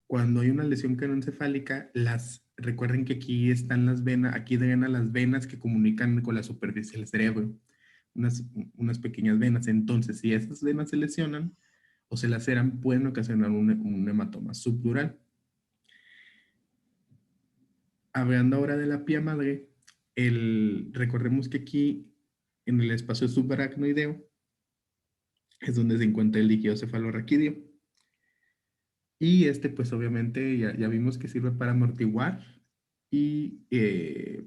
Cuando hay una lesión craneoencefálica, recuerden que aquí están las venas, aquí drenan las venas que comunican con la superficie del cerebro, unas, unas pequeñas venas. Entonces, si esas venas se lesionan o se laceran, pueden ocasionar un hematoma subdural. Hablando ahora de la pía madre, recordemos que aquí en el espacio subaracnoideo es donde se encuentra el líquido cefalorraquídeo. Y pues obviamente ya vimos que sirve para amortiguar y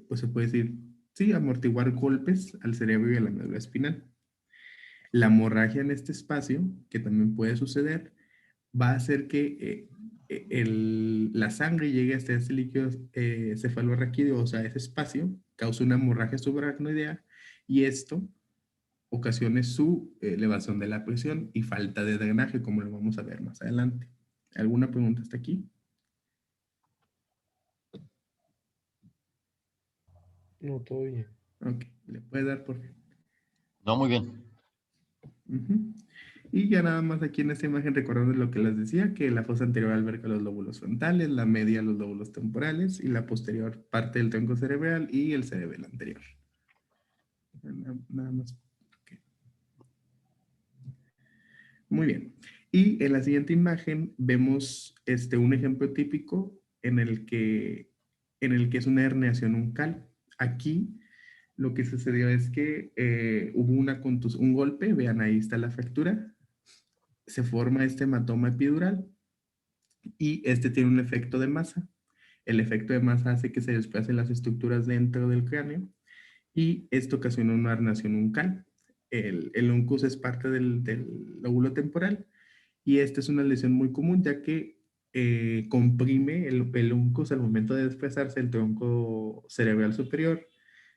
pues se puede decir, sí, amortiguar golpes al cerebro y a la médula espinal. La hemorragia en este espacio, que también puede suceder, va a hacer que la sangre llegue hasta ese líquido cefalorraquídeo, o sea, ese espacio, causa una hemorragia subaracnoidea y esto ocasione su elevación de la presión y falta de drenaje, como lo vamos a ver más adelante. ¿Alguna pregunta hasta aquí? No, todo bien. Ok, le puede dar por fin. No, muy bien. Ujú. Y ya nada más aquí en esta imagen recordando lo que les decía, que la fosa anterior alberga los lóbulos frontales, la media los lóbulos temporales y la posterior parte del tronco cerebral y el cerebelo anterior. Nada más. Okay. Muy bien. Y en la siguiente imagen vemos un ejemplo típico en el que es una herniación uncal. Aquí lo que sucedió es que hubo un golpe, vean ahí está la fractura, se forma este hematoma epidural y este tiene un efecto de masa. El efecto de masa hace que se desplacen las estructuras dentro del cráneo y esto ocasiona una herniación uncal. El uncus es parte del lóbulo temporal y esta es una lesión muy común ya que comprime el uncus al momento de desplazarse el tronco cerebral superior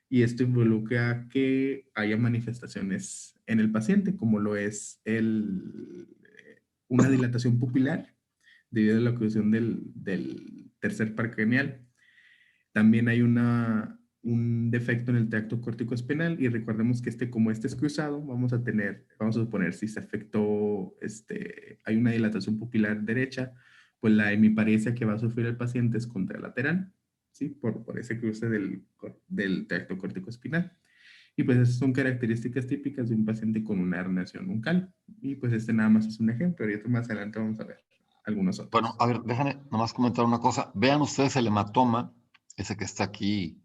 y esto involucra que haya manifestaciones en el paciente, como lo es una dilatación pupilar debido a la oclusión del tercer par craneal. También hay un defecto en el tracto córtico espinal y recordemos que como este es cruzado, vamos a suponer si se afectó, hay una dilatación pupilar derecha, pues la hemiparesia que va a sufrir el paciente es contralateral, ¿sí? Por ese cruce del tracto córtico espinal. Y pues esas son características típicas de un paciente con una herniación uncal. Y pues nada más es un ejemplo, y más adelante vamos a ver algunos Bueno, otros. a ver, déjame nomás comentar una cosa. Vean ustedes el hematoma, ese que está aquí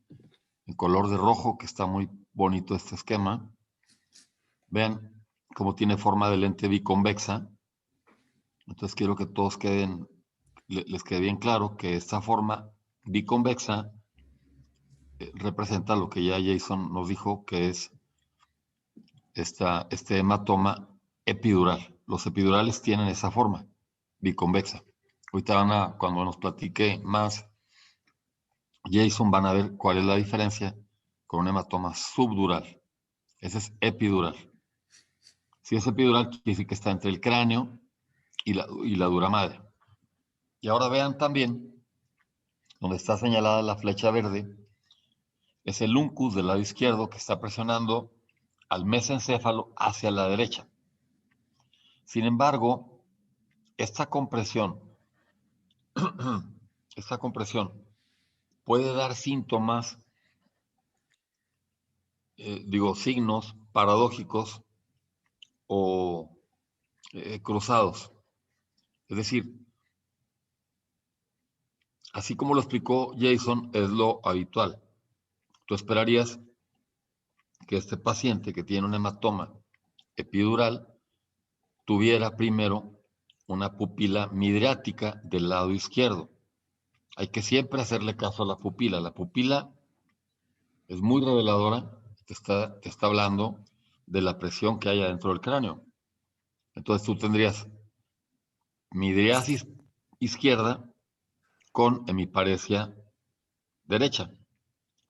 en color de rojo, que está muy bonito este esquema. Vean cómo tiene forma de lente biconvexa. Entonces quiero que todos les quede bien claro que esta forma biconvexa representa lo que ya Jason nos dijo, que es este hematoma epidural. Los epidurales tienen esa forma biconvexa. Ahorita cuando nos platique más Jason, van a ver cuál es la diferencia con un hematoma subdural. Ese es epidural. Si es epidural, quiere decir que está entre el cráneo y la dura madre. Y ahora vean también, donde está señalada la flecha verde, es el uncus del lado izquierdo que está presionando al mesencéfalo hacia la derecha. Sin embargo, esta compresión, esta compresión puede dar síntomas, signos paradójicos o cruzados. Es decir, así como lo explicó Jason, es lo habitual. Tú esperarías que este paciente que tiene un hematoma epidural tuviera primero una pupila midriática del lado izquierdo. Hay que siempre hacerle caso a la pupila. La pupila es muy reveladora, te está hablando de la presión que hay adentro del cráneo. Entonces tú tendrías midriasis izquierda con hemiparesia derecha,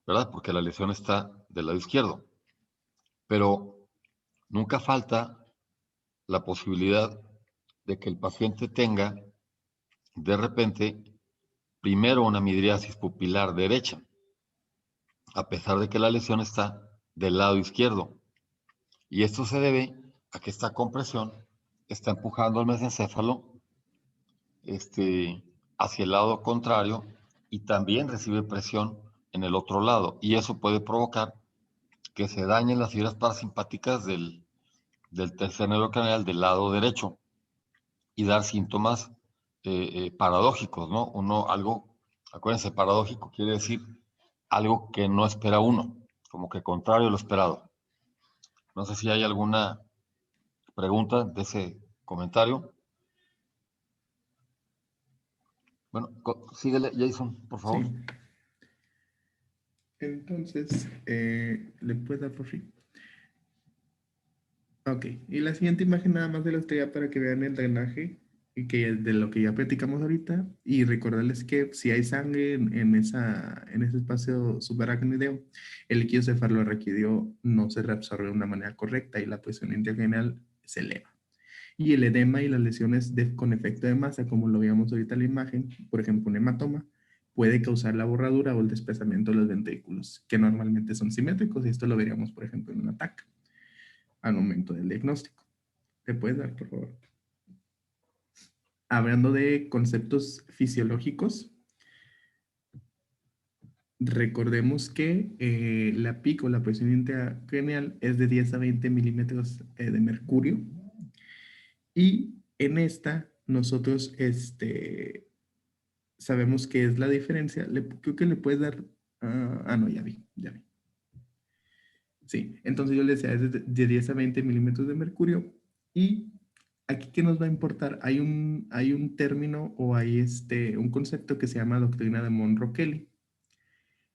¿verdad? Porque la lesión está del lado izquierdo. Pero nunca falta la posibilidad de que el paciente tenga de repente primero una midriasis pupilar derecha, a pesar de que la lesión está del lado izquierdo. Y esto se debe a que esta compresión está empujando al mesencéfalo hacia el lado contrario y también recibe presión en el otro lado. Y eso puede provocar que se dañen las fibras parasimpáticas del tercer nervio craneal del lado derecho y dar síntomas paradójicos, ¿no? Acuérdense, paradójico quiere decir algo que no espera uno, como que contrario a lo esperado. No sé si hay alguna pregunta de ese comentario. Bueno, síguele, Jason, por favor. Sí. Entonces, ¿le puedo dar por fin? Ok, y la siguiente imagen nada más de la estrella para que vean el drenaje y que de lo que ya platicamos ahorita y recordarles que si hay sangre en ese espacio subaracnoideo, el líquido cefalorraquídeo no se reabsorbe de una manera correcta y la presión intracraneal se eleva. Y el edema y las lesiones con efecto de masa, como lo veíamos ahorita en la imagen, por ejemplo, un hematoma, puede causar la borradura o el desplazamiento de los ventrículos, que normalmente son simétricos, y esto lo veríamos, por ejemplo, en un ataque al momento del diagnóstico. ¿Te puedes dar, por favor? Hablando de conceptos fisiológicos, recordemos que la PIC o la presión intracraneal es de 10 a 20 milímetros de mercurio. Y en esta, nosotros sabemos qué es la diferencia. Creo que le puedes dar. No, ya vi. Sí, entonces yo le decía, es de 10 a 20 milímetros de mercurio. Y aquí, ¿qué nos va a importar? Hay un término o hay un concepto que se llama doctrina de Monroe-Kelly,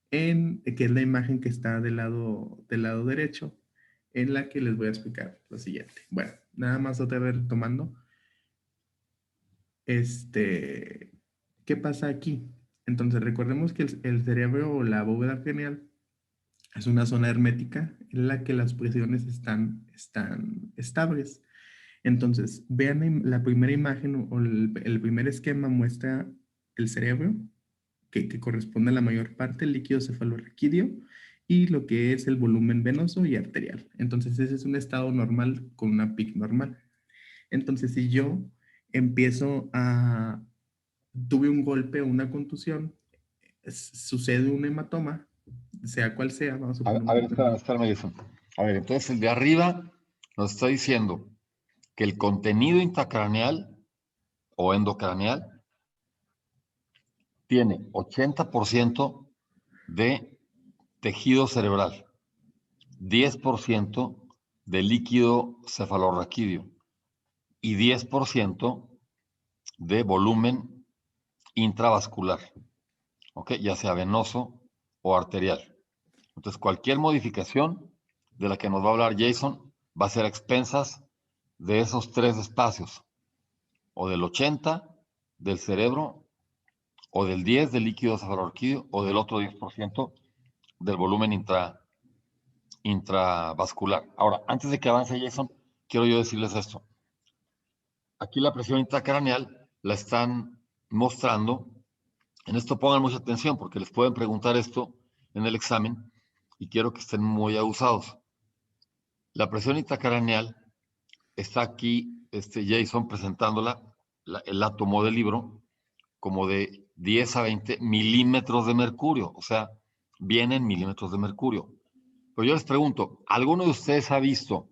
que es la imagen que está del lado derecho, en la que les voy a explicar lo siguiente. Bueno, nada más otra vez tomando. ¿Qué pasa aquí? Entonces, recordemos que el cerebro o la bóveda craneal es una zona hermética en la que las presiones están estables. Entonces, vean la primera imagen o el primer esquema muestra el cerebro, que corresponde a la mayor parte del líquido cefalorraquídeo y lo que es el volumen venoso y arterial. Entonces, ese es un estado normal con una PIC normal. Entonces, si yo tuve un golpe o una contusión, sucede un hematoma, sea cual sea, vamos a poner A ver, un... espérame, Jason. A ver, entonces el de arriba nos está diciendo que el contenido intracraneal o endocraneal tiene 80% de tejido cerebral, 10% de líquido cefalorraquídeo y 10% de volumen intravascular, ¿ok? Ya sea venoso o arterial. Entonces, cualquier modificación de la que nos va a hablar Jason va a ser a expensas de esos tres espacios, o del 80 del cerebro, o del 10 del líquido cefalorraquídeo, o del otro 10% del volumen intravascular. Ahora, antes de que avance Jason, quiero yo decirles esto. Aquí la presión intracraneal la están mostrando. En esto pongan mucha atención porque les pueden preguntar esto en el examen y quiero que estén muy abusados. La presión intracraneal está aquí, Jason presentándola, él la tomó del libro como de 10 a 20 milímetros de mercurio, o sea, vienen milímetros de mercurio. Pero yo les pregunto, ¿alguno de ustedes ha visto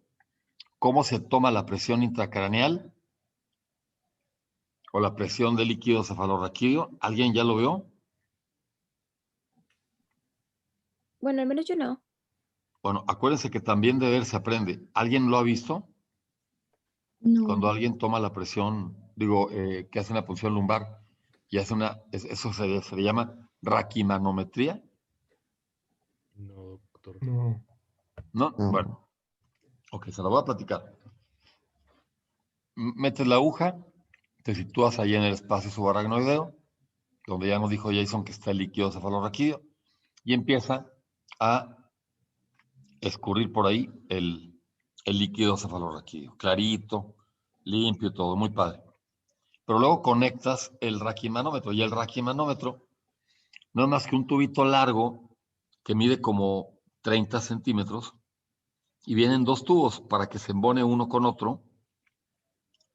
cómo se toma la presión intracraneal o la presión del líquido cefalorraquídeo? ¿Alguien ya lo vio? Bueno, al menos yo no. Bueno, acuérdense que también de ver se aprende. ¿Alguien lo ha visto? Cuando No. alguien toma la presión, que hace una punción lumbar y hace eso se le llama raquimanometría, No, doctor. No. ¿no? No. Bueno, ok, se lo voy a platicar. Metes la aguja, te sitúas ahí en el espacio subaracnoideo, donde ya nos dijo Jason que está el líquido cefalorraquídeo, y empieza a escurrir por ahí el líquido cefalorraquídeo, clarito, limpio, todo, muy padre. Pero luego conectas el raquimanómetro, y el raquimanómetro no es más que un tubito largo que mide como 30 centímetros, y vienen dos tubos para que se embone uno con otro,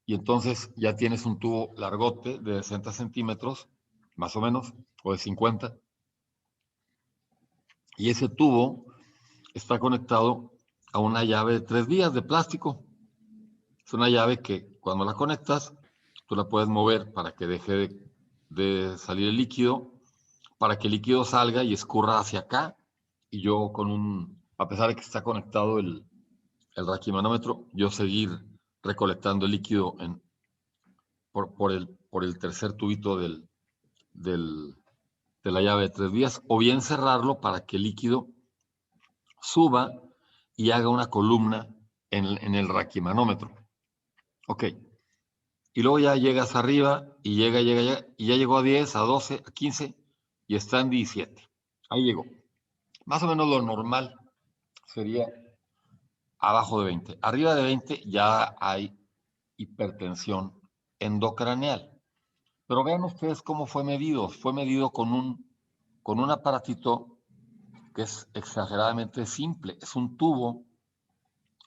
y entonces ya tienes un tubo largote de 60 centímetros más o menos, o de 50. Y ese tubo está conectado a una llave de 3 vías de plástico. Es una llave que cuando la conectas, tú la puedes mover para que deje de salir el líquido, para que el líquido salga y escurra hacia acá. Y yo a pesar de que está conectado el raquimanómetro, yo seguir recolectando el líquido por el tercer tubito de la llave de 3 vías, o bien cerrarlo para que el líquido suba y haga una columna en el raquimanómetro. Ok. Y luego ya llegas arriba y llega, y ya llegó a 10, a 12, a 15 y está en 17. Ahí llegó. Más o menos lo normal sería abajo de 20. Arriba de 20 ya hay hipertensión endocraneal. Pero vean ustedes cómo fue medido. Fue medido con un aparatito que es exageradamente simple. Es un tubo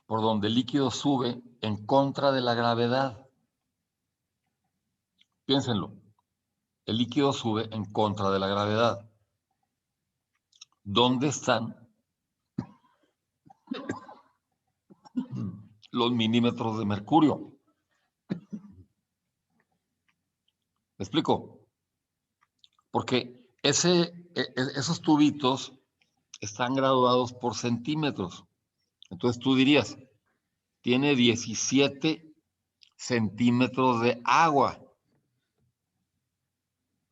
por donde el líquido sube en contra de la gravedad. Piénsenlo. El líquido sube en contra de la gravedad. ¿Dónde están los milímetros de mercurio? ¿Me explico? Porque esos tubitos están graduados por centímetros. Entonces tú dirías, tiene 17 centímetros de agua,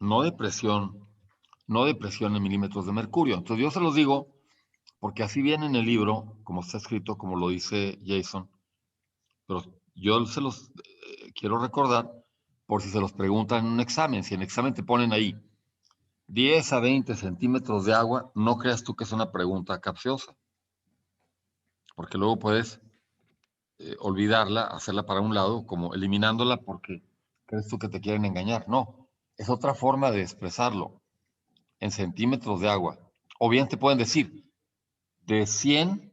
no de presión en milímetros de mercurio. Entonces yo se los digo porque así viene en el libro, como está escrito, como lo dice Jason, pero yo se los quiero recordar por si se los preguntan en un examen. Si en el examen te ponen ahí 10 a 20 centímetros de agua, no creas tú que es una pregunta capciosa, porque luego puedes olvidarla, hacerla para un lado, como eliminándola porque crees tú que te quieren engañar. No, es otra forma de expresarlo, en centímetros de agua. O bien te pueden decir de 100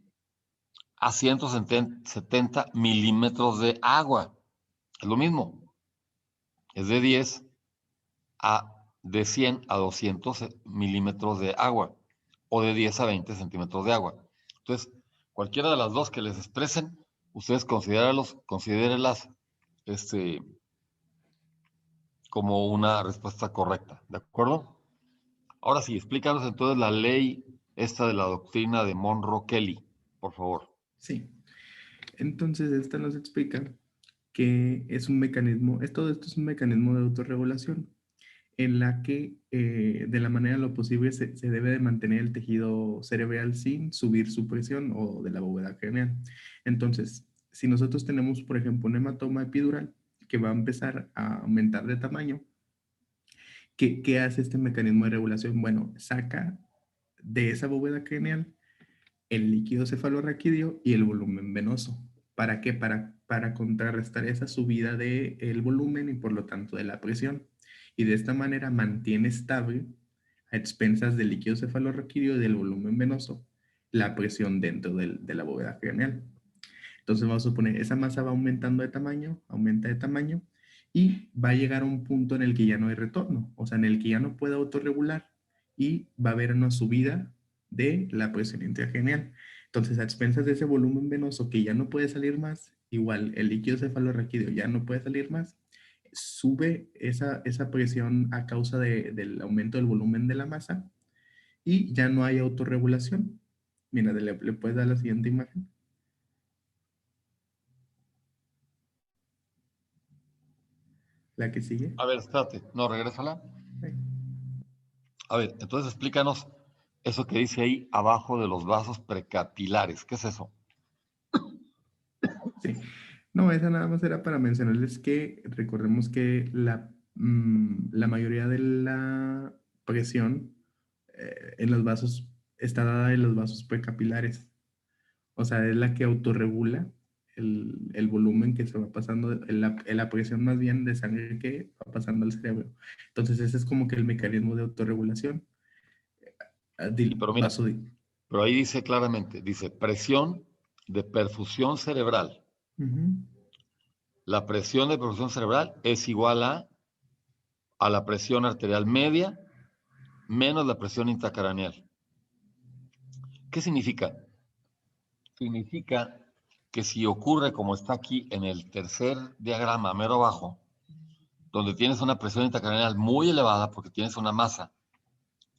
a 170 milímetros de agua. Es lo mismo. Es de 100 a 200 milímetros de agua o de 10 a 20 centímetros de agua. Entonces, cualquiera de las dos que les expresen, ustedes considérenlas como una respuesta correcta, ¿de acuerdo? Ahora sí, explícanos entonces la ley esta de la doctrina de Monroe Kelly, por favor. Sí. Entonces, esta nos explica que es un mecanismo, todo esto es un mecanismo de autorregulación en la que de la manera lo posible se debe de mantener el tejido cerebral sin subir su presión o de la bóveda craneal. Entonces, si nosotros tenemos, por ejemplo, un hematoma epidural que va a empezar a aumentar de tamaño, ¿qué hace este mecanismo de regulación? Bueno, saca de esa bóveda craneal el líquido cefalorraquídeo y el volumen venoso. ¿Para qué? Para contrarrestar esa subida del volumen y por lo tanto de la presión. Y de esta manera mantiene estable, a expensas del líquido cefalorraquídeo y del volumen venoso, la presión dentro de la bóveda craneal. Entonces vamos a suponer, esa masa va aumentando de tamaño, aumenta de tamaño, y va a llegar a un punto en el que ya no hay retorno, o sea, en el que ya no puede autorregular y va a haber una subida de la presión intracraneal. Entonces, a expensas de ese volumen venoso que ya no puede salir más, igual el líquido cefalorraquídeo ya no puede salir más, sube esa presión a causa del aumento del volumen de la masa y ya no hay autorregulación. Mira, le puedes dar la siguiente imagen. La que sigue. A ver, espérate, no, regrésala. A ver, entonces explícanos eso que dice ahí abajo de los vasos precapilares. ¿Qué es eso? Sí. No, esa nada más era para mencionarles que recordemos que la mayoría de la presión en los vasos está dada en los vasos precapilares. O sea, es la que autorregula el volumen que se va pasando, la presión más bien de sangre que va pasando al cerebro. Entonces, ese es como que el mecanismo de autorregulación. Sí, pero mira, pero ahí dice claramente, dice presión de perfusión cerebral. Uh-huh. La presión de perfusión cerebral es igual a a la presión arterial media menos la presión intracraneal. ¿Qué significa? Significa que si ocurre como está aquí en el tercer diagrama, mero abajo, donde tienes una presión intracraneal muy elevada porque tienes una masa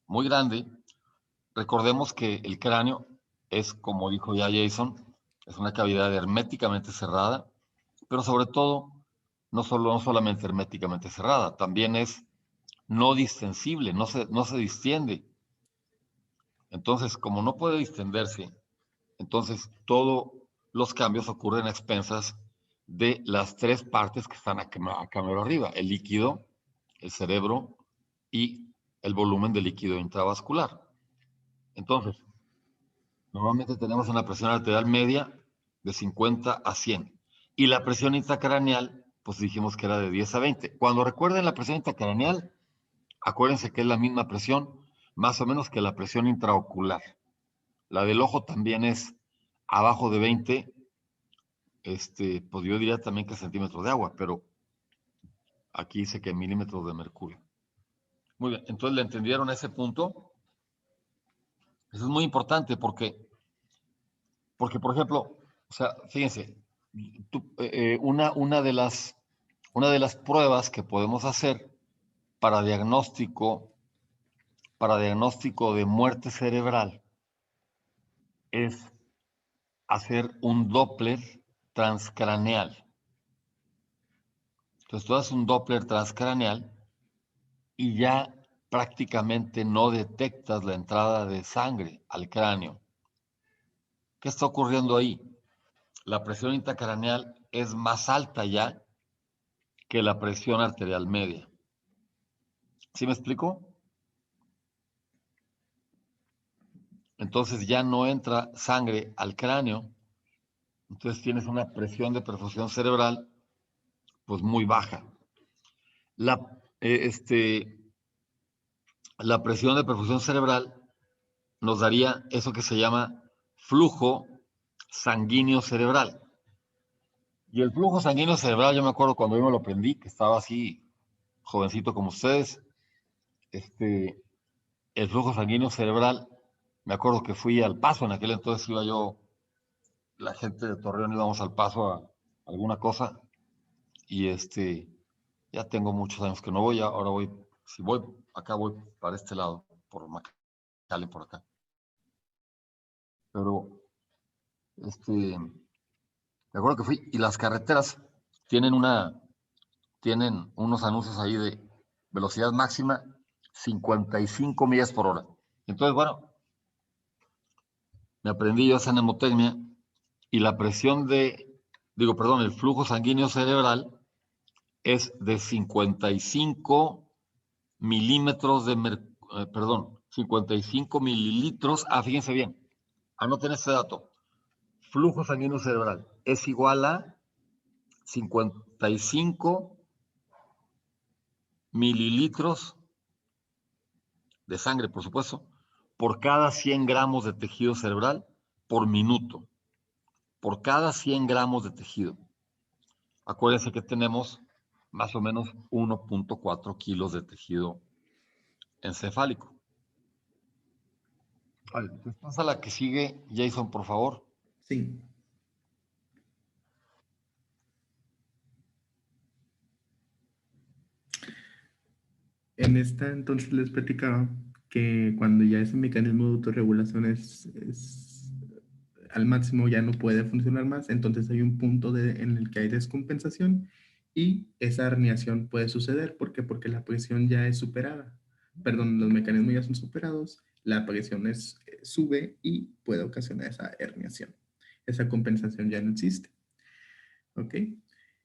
muy grande, recordemos que el cráneo es, como dijo ya Jason, es una cavidad herméticamente cerrada, pero sobre todo, no solamente herméticamente cerrada, también es no distensible, no se distiende. Entonces, como no puede distenderse, entonces todos los cambios ocurren a expensas de las tres partes que están acá mero arriba, el líquido, el cerebro y el volumen de líquido intravascular. Entonces, normalmente tenemos una presión arterial media de 50 a 100 y la presión intracraneal, pues dijimos que era de 10 a 20. Cuando recuerden la presión intracraneal, acuérdense que es la misma presión, más o menos que la presión intraocular. La del ojo también es abajo de 20, pues yo diría también que centímetros de agua, pero aquí dice que milímetros de mercurio. Muy bien, entonces le entendieron ese punto. Eso es muy importante porque por ejemplo, o sea, fíjense, una de las pruebas que podemos hacer para diagnóstico de muerte cerebral es hacer un Doppler transcraneal. Entonces tú haces un Doppler transcraneal y ya prácticamente no detectas la entrada de sangre al cráneo. ¿Qué está ocurriendo ahí? La presión intracraneal es más alta ya que la presión arterial media. ¿Sí me explico? Entonces ya no entra sangre al cráneo, entonces tienes una presión de perfusión cerebral pues muy baja. La presión de perfusión cerebral nos daría eso que se llama flujo sanguíneo cerebral. Y el flujo sanguíneo cerebral, yo me acuerdo cuando yo me lo aprendí, que estaba así jovencito como ustedes, el flujo sanguíneo cerebral, me acuerdo que fui al Paso, en aquel entonces iba yo, la gente de Torreón íbamos al Paso a alguna cosa, y ya tengo muchos años que no voy, ahora voy, si voy, acá voy para este lado, por Macale, por acá. Pero, me acuerdo que fui, y las carreteras tienen unos anuncios ahí de velocidad máxima 55 millas por hora. Entonces, bueno, me aprendí yo esa mnemotecnia y la presión el flujo sanguíneo cerebral es de 55 milímetros de 55 mililitros. Fíjense bien, anoten este dato. Flujo sanguíneo cerebral es igual a 55 mililitros de sangre, por supuesto, por cada 100 gramos de tejido cerebral por minuto. Por cada 100 gramos de tejido. Acuérdense que tenemos más o menos 1.4 kilos de tejido encefálico. Vale, entonces pasa la que sigue, Jason, por favor. Sí. En esta entonces les platicaba que cuando ya ese mecanismo de autorregulación es al máximo, ya no puede funcionar más, entonces hay un punto en el que hay descompensación y esa herniación puede suceder. ¿Por qué? Porque la presión ya es superada. Perdón, los mecanismos ya son superados, la presión sube y puede ocasionar esa herniación. Esa compensación ya no existe. ¿Ok?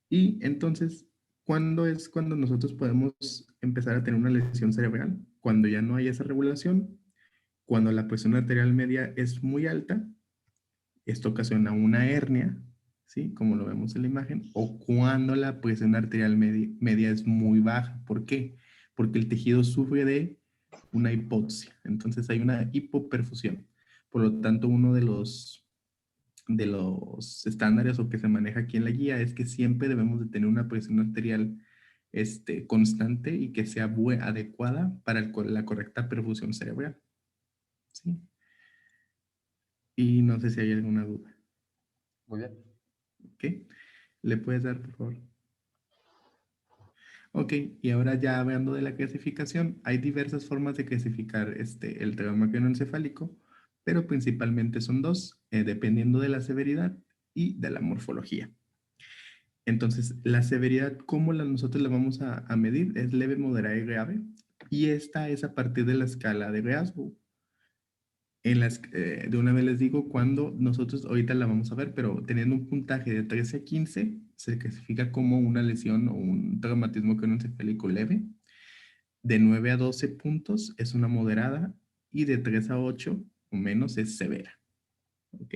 Y entonces, ¿cuándo es cuando nosotros podemos empezar a tener una lesión cerebral? Cuando ya no hay esa regulación, cuando la presión arterial media es muy alta, esto ocasiona una hernia, ¿sí? Como lo vemos en la imagen, o cuando la presión arterial media es muy baja. ¿Por qué? Porque el tejido sufre de una hipoxia, entonces hay una hipoperfusión. Por lo tanto, uno de los estándares o que se maneja aquí en la guía es que siempre debemos de tener una presión arterial constante y que sea adecuada para la correcta perfusión cerebral. ¿Sí? Y no sé si hay alguna duda. Muy bien. ¿Ok? ¿Le puedes dar, por favor? Ok, y ahora ya hablando de la clasificación, hay diversas formas de clasificar el trauma craneoencefálico, pero principalmente son dos, dependiendo de la severidad y de la morfología. Entonces, la severidad, ¿cómo nosotros la vamos a medir? Es leve, moderada y grave, y esta es a partir de la escala de Glasgow. De una vez les digo cuando nosotros ahorita la vamos a ver, pero teniendo un puntaje de 13 a 15 se clasifica como una lesión o un traumatismo craneoencefálico leve. De 9 a 12 puntos es una moderada y de 3 a 8 o menos es severa. ¿Ok?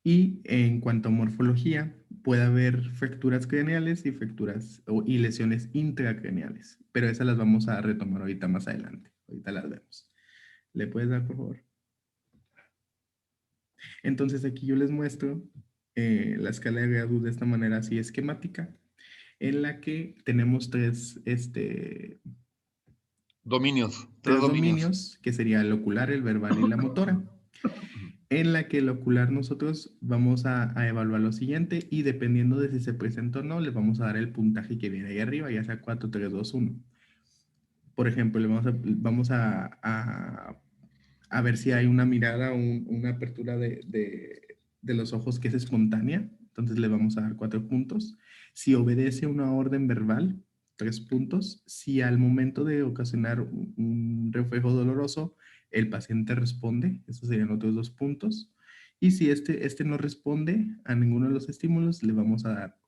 Y en cuanto a morfología, puede haber fracturas craneales y y lesiones intracraneales, pero esas las vamos a retomar ahorita más adelante. Ahorita las vemos. ¿Le puedes dar, por favor? Entonces aquí yo les muestro la escala de Gauss de esta manera así esquemática, en la que tenemos Dominios, tres tres dominios. dominios, que sería el ocular, el verbal y la motora. En la que el ocular nosotros vamos a evaluar lo siguiente y dependiendo de si se presenta o no, le vamos a dar el puntaje que viene ahí arriba, ya sea 4, 3, 2, 1. Por ejemplo, a ver si hay una mirada o una apertura de los ojos que es espontánea, entonces le vamos a dar 4 puntos. Si obedece a una orden verbal, 3 puntos. Si al momento de ocasionar un reflejo doloroso, el paciente responde, esos serían otros 2 puntos. Y si este no responde a ninguno de los estímulos, le vamos a dar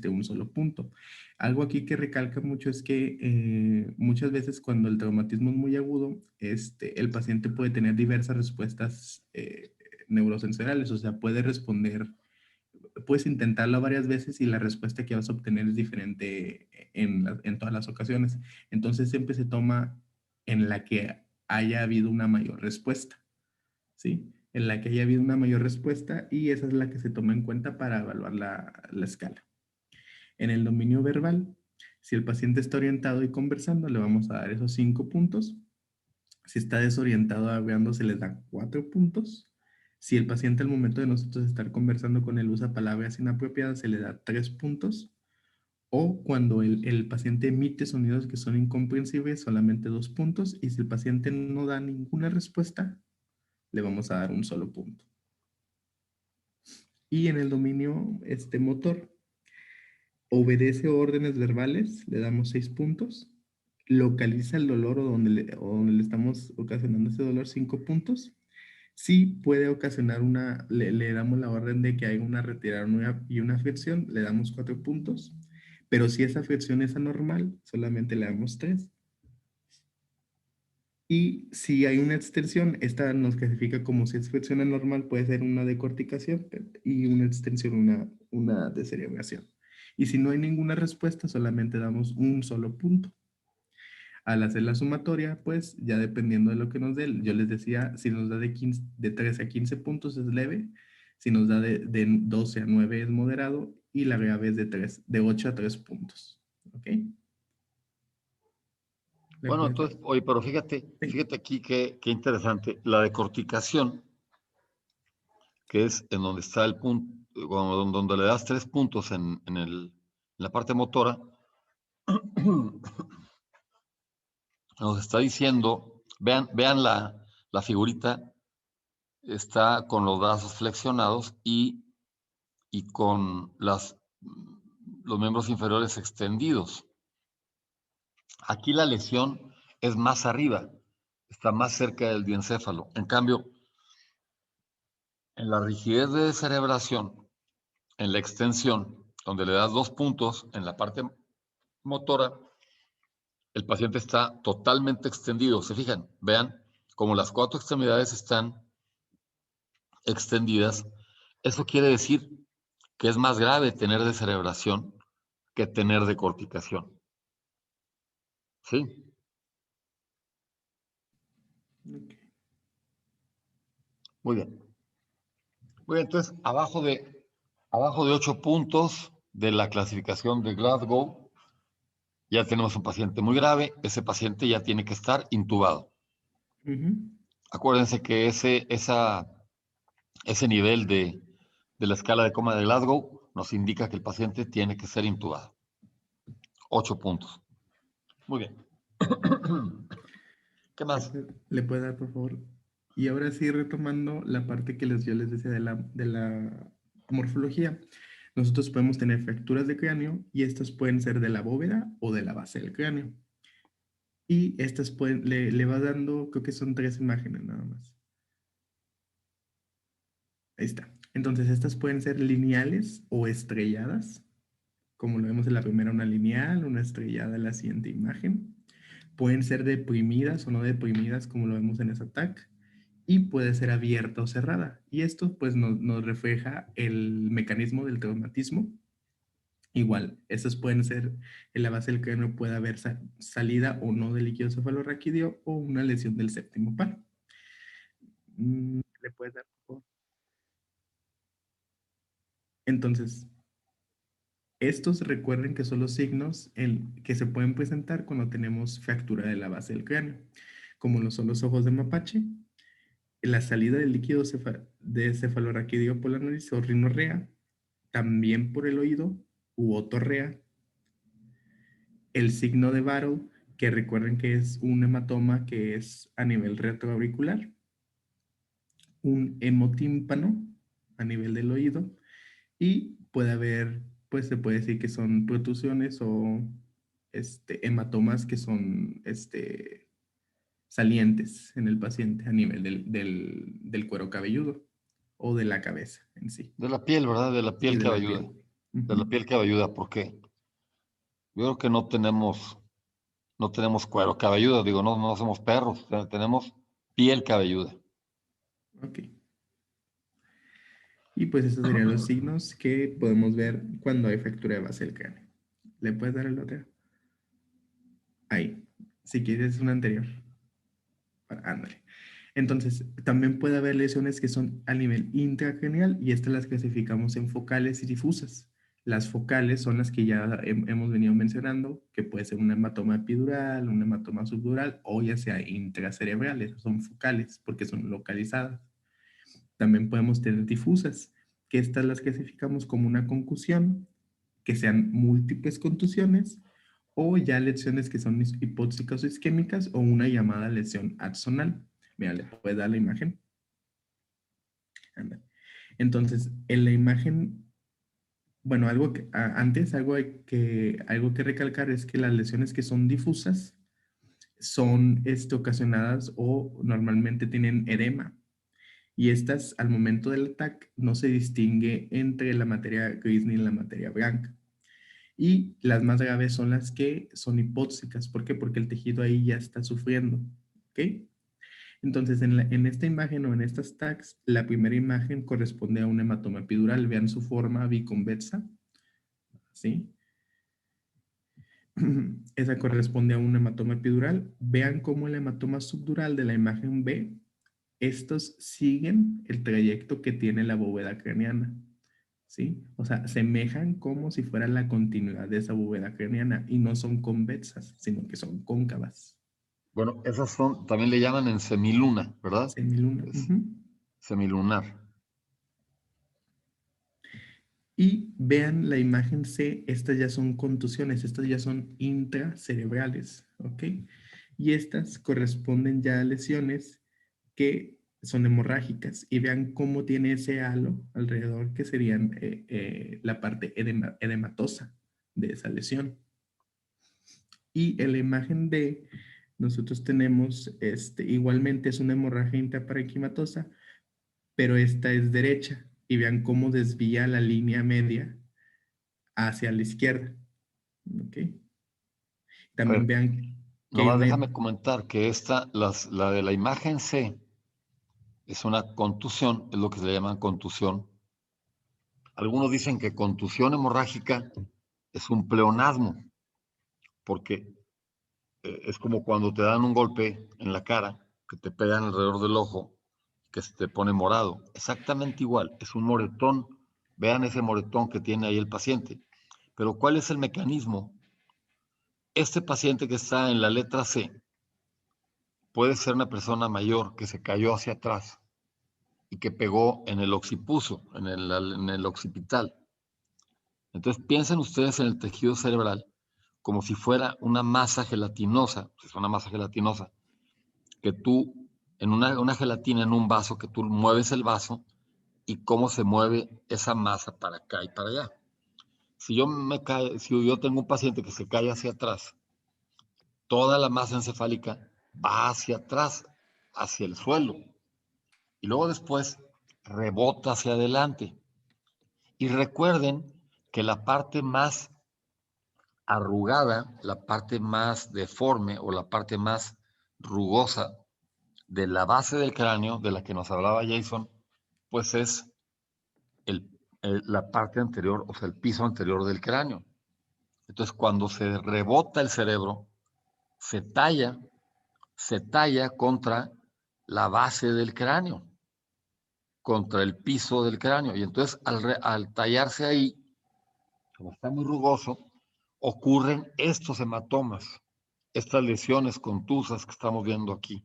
un solo punto. Algo aquí que recalca mucho es que muchas veces cuando el traumatismo es muy agudo, el paciente puede tener diversas respuestas neurosensoriales, o sea, puede responder, puedes intentarlo varias veces y la respuesta que vas a obtener es diferente en todas las ocasiones. Entonces siempre se toma en la que haya habido una mayor respuesta, ¿sí? En la que haya habido una mayor respuesta y esa es la que se toma en cuenta para evaluar la escala. En el dominio verbal, si el paciente está orientado y conversando, le vamos a dar esos 5 puntos. Si está desorientado hablando, se les da 4 puntos. Si el paciente al momento de nosotros estar conversando con él usa palabras inapropiadas, se le da 3 puntos. O cuando el paciente emite sonidos que son incomprensibles, solamente 2 puntos. Y si el paciente no da ninguna respuesta, le vamos a dar un solo punto. Y en el dominio motor, obedece órdenes verbales, le damos 6 puntos. Localiza el dolor o donde le estamos ocasionando ese dolor, 5 puntos. Si puede ocasionar le damos la orden de que haya una retirada y una fricción, le damos 4 puntos. Pero si esa fricción es anormal, solamente le damos 3. Y si hay una extensión, esta nos clasifica como si es fricción anormal, puede ser una decorticación y una extensión, una descerebración. Y si no hay ninguna respuesta, solamente damos un solo punto. Al hacer la sumatoria, pues ya dependiendo de lo que nos dé, yo les decía, si nos da de 13 a 15 puntos es leve, si nos da de 12 a 9 es moderado y la grave es de 8 a 3 puntos. ¿Ok? Bueno, entonces, oye, pero fíjate aquí qué interesante. La decorticación, que es en donde está el punto, donde le das 3 puntos en la parte motora, nos está diciendo, vean la figurita, está con los brazos flexionados y con los miembros inferiores extendidos. Aquí la lesión es más arriba, está más cerca del diencéfalo. En cambio, en la rigidez de descerebración, en la extensión, donde le das 2 puntos en la parte motora, el paciente está totalmente extendido. ¿Se fijan? Vean como las 4 extremidades están extendidas. Eso quiere decir que es más grave tener descerebración que tener decorticación. ¿Sí? Okay. Muy bien. Muy bien, entonces, abajo de 8 puntos de la clasificación de Glasgow, ya tenemos un paciente muy grave, ese paciente ya tiene que estar intubado. Acuérdense que ese nivel de la escala de coma de Glasgow nos indica que el paciente tiene que ser intubado. 8 puntos. Muy bien. ¿Qué más? ¿Le puede dar, por favor? Y ahora sí, retomando la parte que yo les decía de la morfología. Nosotros podemos tener fracturas de cráneo y estas pueden ser de la bóveda o de la base del cráneo. Y estas le va dando, creo que son 3 imágenes nada más. Ahí está. Entonces, estas pueden ser lineales o estrelladas, como lo vemos en la primera, una lineal, una estrellada en la siguiente imagen. Pueden ser deprimidas o no deprimidas, como lo vemos en esa TAC. Y puede ser abierta o cerrada. Y esto pues nos refleja el mecanismo del traumatismo. Igual, estas pueden ser, en la base del cráneo puede haber salida o no del líquido cefalorraquídeo o una lesión del séptimo par. ¿Le puedes dar, por favor? Entonces, estos recuerden que son los signos que se pueden presentar cuando tenemos fractura de la base del cráneo, como lo son los ojos de mapache, la salida del líquido de cefalorraquídeo por la nariz o rinorrea, también por el oído u otorrea, el signo de Barrow, que recuerden que es un hematoma que es a nivel retroauricular, un hemotímpano a nivel del oído, y puede haber, pues se puede decir que son protusiones o hematomas que son salientes en el paciente a nivel del cuero cabelludo o de la cabeza en sí. De la piel, ¿verdad? De la piel Sí, de la cabelluda. piel. De la piel cabelluda, ¿por qué? Yo creo que no tenemos cuero cabelludo, digo, no somos perros, tenemos piel cabelluda. Ok. Y pues esos serían los signos que podemos ver cuando hay fractura de base del cráneo. ¿Le puedes dar el otro? Ahí. Si quieres un anterior. Ándale. Entonces, también puede haber lesiones que son a nivel intracraneal y estas las clasificamos en focales y difusas. Las focales son las que ya hemos venido mencionando, que puede ser un hematoma epidural, un hematoma subdural o ya sea intracerebral. Esas son focales porque son localizadas. También podemos tener difusas, que estas las clasificamos como una concusión, que sean múltiples contusiones o ya lesiones que son hipóxicas o isquémicas o una llamada lesión axonal. Mira, le puede dar la imagen. Anda. Entonces, en la imagen, bueno, algo que recalcar es que las lesiones que son difusas son ocasionadas o normalmente tienen edema. Y estas, al momento del ataque, no se distingue entre la materia gris ni la materia blanca. Y las más graves son las que son hipóxicas. ¿Por qué? Porque el tejido ahí ya está sufriendo. ¿Ok? Entonces, en esta imagen o en estas tags, la primera imagen corresponde a un hematoma epidural. Vean su forma biconvexa. ¿Sí? Esa corresponde a un hematoma epidural. Vean cómo el hematoma subdural de la imagen B, estos siguen el trayecto que tiene la bóveda craneana. ¿Sí? O sea, semejan como si fuera la continuidad de esa bóveda craneana y no son convexas, sino que son cóncavas. Bueno, esas son, también le llaman en semiluna, ¿verdad? Semiluna. Semilunar. Y vean la imagen C, estas ya son contusiones, estas ya son intracerebrales, ¿ok? Y estas corresponden ya a lesiones que son hemorrágicas. Y vean cómo tiene ese halo alrededor, que serían la parte edematosa de esa lesión. Y en la imagen D, nosotros tenemos, igualmente es una hemorragia intraparenquimatosa, pero esta es derecha. Y vean cómo desvía la línea media hacia la izquierda. ¿Ok? También vean que hay Nomás una... déjame comentar que la de la imagen C es una contusión, es lo que se le llama contusión. Algunos dicen que contusión hemorrágica es un pleonasmo, porque es como cuando te dan un golpe en la cara, que te pegan alrededor del ojo, que se te pone morado. Exactamente igual, es un moretón. Vean ese moretón que tiene ahí el paciente. Pero ¿cuál es el mecanismo? Este paciente que está en la letra C puede ser una persona mayor que se cayó hacia atrás y que pegó en el occipuso, en el occipital. Entonces piensen ustedes en el tejido cerebral como si fuera una masa gelatinosa, es una masa gelatinosa, que tú, en una gelatina en un vaso, que tú mueves el vaso y cómo se mueve esa masa para acá y para allá. Si yo tengo un paciente que se cae hacia atrás, toda la masa encefálica va hacia atrás, hacia el suelo, y luego después rebota hacia adelante. Y recuerden que la parte más arrugada, la parte más deforme o la parte más rugosa de la base del cráneo, de la que nos hablaba Jason, pues es la parte anterior, o sea, el piso anterior del cráneo. Entonces, cuando se rebota el cerebro, se talla contra la base del cráneo, contra el piso del cráneo. Y entonces, al tallarse ahí, como está muy rugoso, ocurren estos hematomas, estas lesiones contusas que estamos viendo aquí.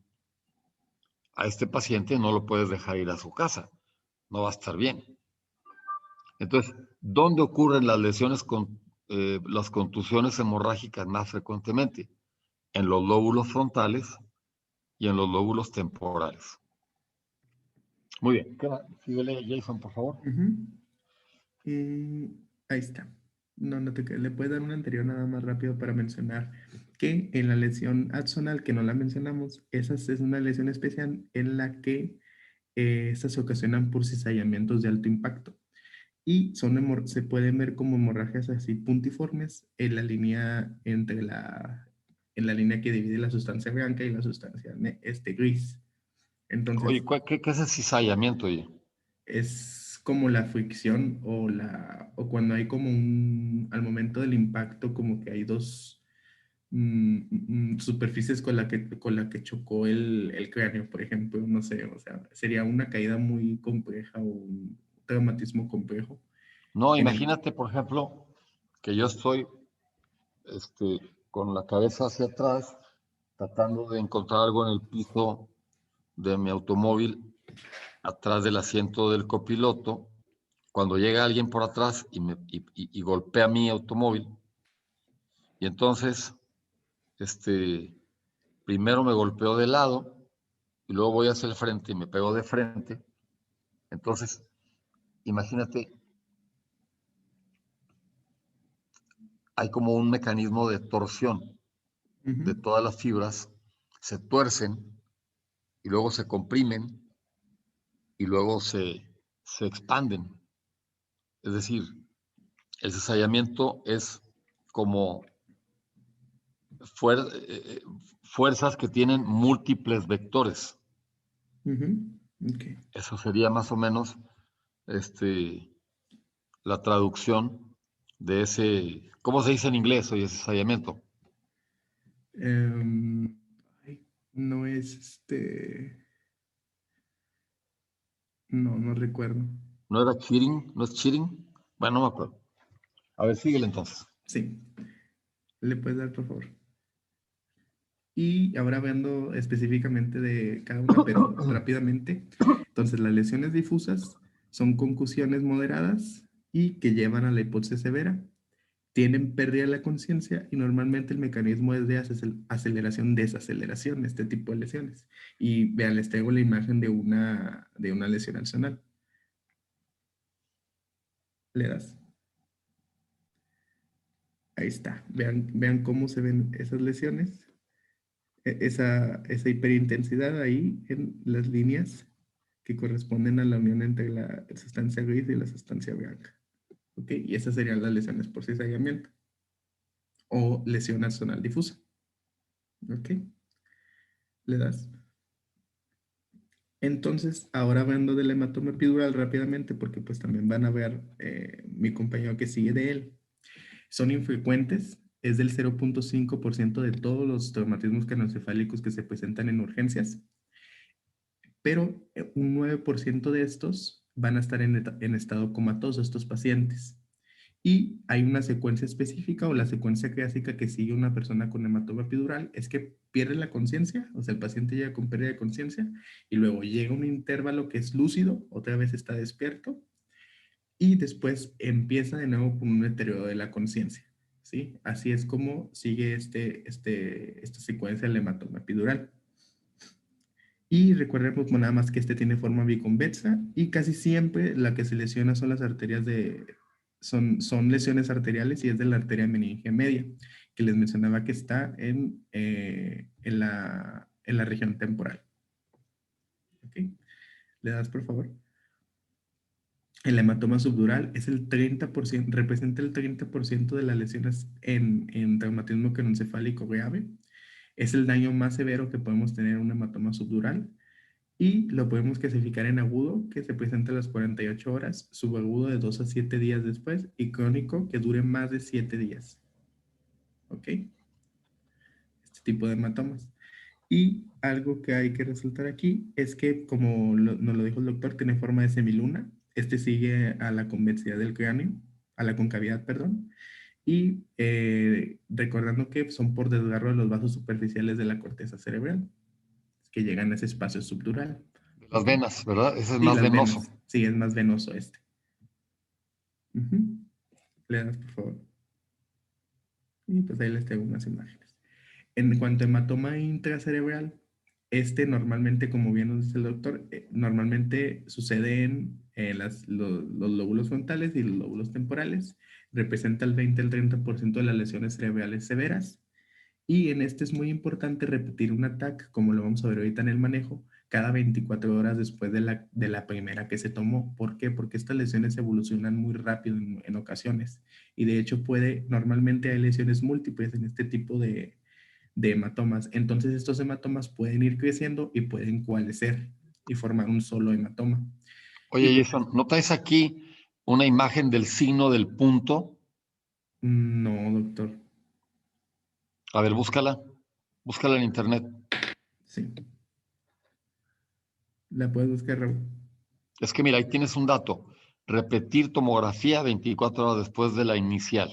A este paciente no lo puedes dejar ir a su casa, no va a estar bien. Entonces, ¿dónde ocurren las lesiones las contusiones hemorrágicas más frecuentemente? En los lóbulos frontales y en los lóbulos temporales. Muy bien. Síguele, Jason, por favor. Ahí está. No, le puedes dar una anterior nada más rápido para mencionar que en la lesión axonal, que no la mencionamos, esa es una lesión especial en la que estas se ocasionan por cizallamientos de alto impacto y se pueden ver como hemorragias así puntiformes en la línea en la línea que divide la sustancia blanca y la sustancia gris. Entonces, Oye, ¿qué es el cizallamiento? Oye? es como la fricción o cuando hay como al momento del impacto, como que hay dos superficies con la que chocó el cráneo, por ejemplo, no sé, o sea, sería una caída muy compleja o un traumatismo complejo. No, En el, imagínate, por ejemplo, que yo estoy con la cabeza hacia atrás, tratando de encontrar algo en el piso de mi automóvil, atrás del asiento del copiloto, cuando llega alguien por atrás y golpea mi automóvil, y entonces, primero me golpeó de lado, y luego voy hacia el frente y me pego de frente. Entonces, imagínate, hay como un mecanismo de torsión de todas las fibras, se tuercen y luego se comprimen y luego se expanden. Es decir, el cizallamiento es como fuerzas que tienen múltiples vectores. Okay. Eso sería más o menos la traducción de ese, ¿cómo se dice en inglés? Oye, cizallamiento. Ay, no es no, no recuerdo. ¿No era cheating? ¿No es cheating? Bueno, no me acuerdo. A ver, síguele entonces. Sí, le puedes dar, por favor. Y ahora hablando específicamente de cada una, pero rápidamente. Entonces, las lesiones difusas son concusiones moderadas y que llevan a la hipoxia severa. Tienen pérdida de la conciencia y normalmente el mecanismo es de aceleración, desaceleración, este tipo de lesiones. Y vean, les traigo la imagen de una lesión axonal. Le das. Ahí está. Vean cómo se ven esas lesiones. Esa hiperintensidad ahí en las líneas que corresponden a la unión entre la sustancia gris y la sustancia blanca. ¿Ok? Y esas serían las lesiones por cizallamiento o lesión axonal difusa. ¿Ok? Le das. Entonces, ahora hablando del hematoma epidural rápidamente, porque pues también van a ver mi compañero que sigue de él. Son infrecuentes, es del 0.5% de todos los traumatismos craneoencefálicos que se presentan en urgencias, pero un 9% de estos van a estar en estado comatoso, estos pacientes. Y hay una secuencia específica o la secuencia clásica que sigue una persona con hematoma epidural es que pierde la conciencia, o sea, el paciente llega con pérdida de conciencia y luego llega un intervalo que es lúcido, otra vez está despierto y después empieza de nuevo con un deterioro de la conciencia, ¿sí? Así es como sigue esta secuencia del hematoma epidural. Y recordemos nada más que este tiene forma biconvexa y casi siempre la que se lesiona son las arterias son lesiones arteriales y es de la arteria meningia media, que les mencionaba que está en la región temporal. ¿Ok? ¿Le das, por favor? El hematoma subdural es el 30%, representa el 30% de las lesiones en traumatismo craneoencefálico grave. Es el daño más severo que podemos tener en un hematoma subdural y lo podemos clasificar en agudo, que se presenta a las 48 horas, subagudo de 2 a 7 días después y crónico que dure más de 7 días. ¿Ok? Este tipo de hematomas. Y algo que hay que resaltar aquí es que, como nos lo dijo el doctor, tiene forma de semiluna. Este sigue a la convexidad del cráneo, a la concavidad, perdón. Y recordando que son por desgarro de los vasos superficiales de la corteza cerebral, que llegan a ese espacio subdural. De las ¿Ok? venas, ¿verdad? Ese es Sí, más las venoso. venas. Sí, es más venoso este. Le das, por favor. Y pues ahí les tengo unas imágenes. En cuanto a hematoma intracerebral, este normalmente, como bien nos dice el doctor, normalmente sucede en los lóbulos frontales y los lóbulos temporales. Representa el 20 al 30% de las lesiones cerebrales severas. Y en este es muy importante repetir un ataque, como lo vamos a ver ahorita en el manejo, cada 24 horas después de la primera que se tomó. ¿Por qué? Porque estas lesiones evolucionan muy rápido en ocasiones. Y de hecho normalmente hay lesiones múltiples en este tipo de hematomas. Entonces estos hematomas pueden ir creciendo y pueden coalescer y formar un solo hematoma. Y Oye, pues, Jason, ¿no traes aquí una imagen del signo del punto? no, doctor. A ver, búscala. Búscala en internet. Sí. La puedes buscar, Raúl. Es que mira, ahí tienes un dato. Repetir tomografía 24 horas después de la inicial.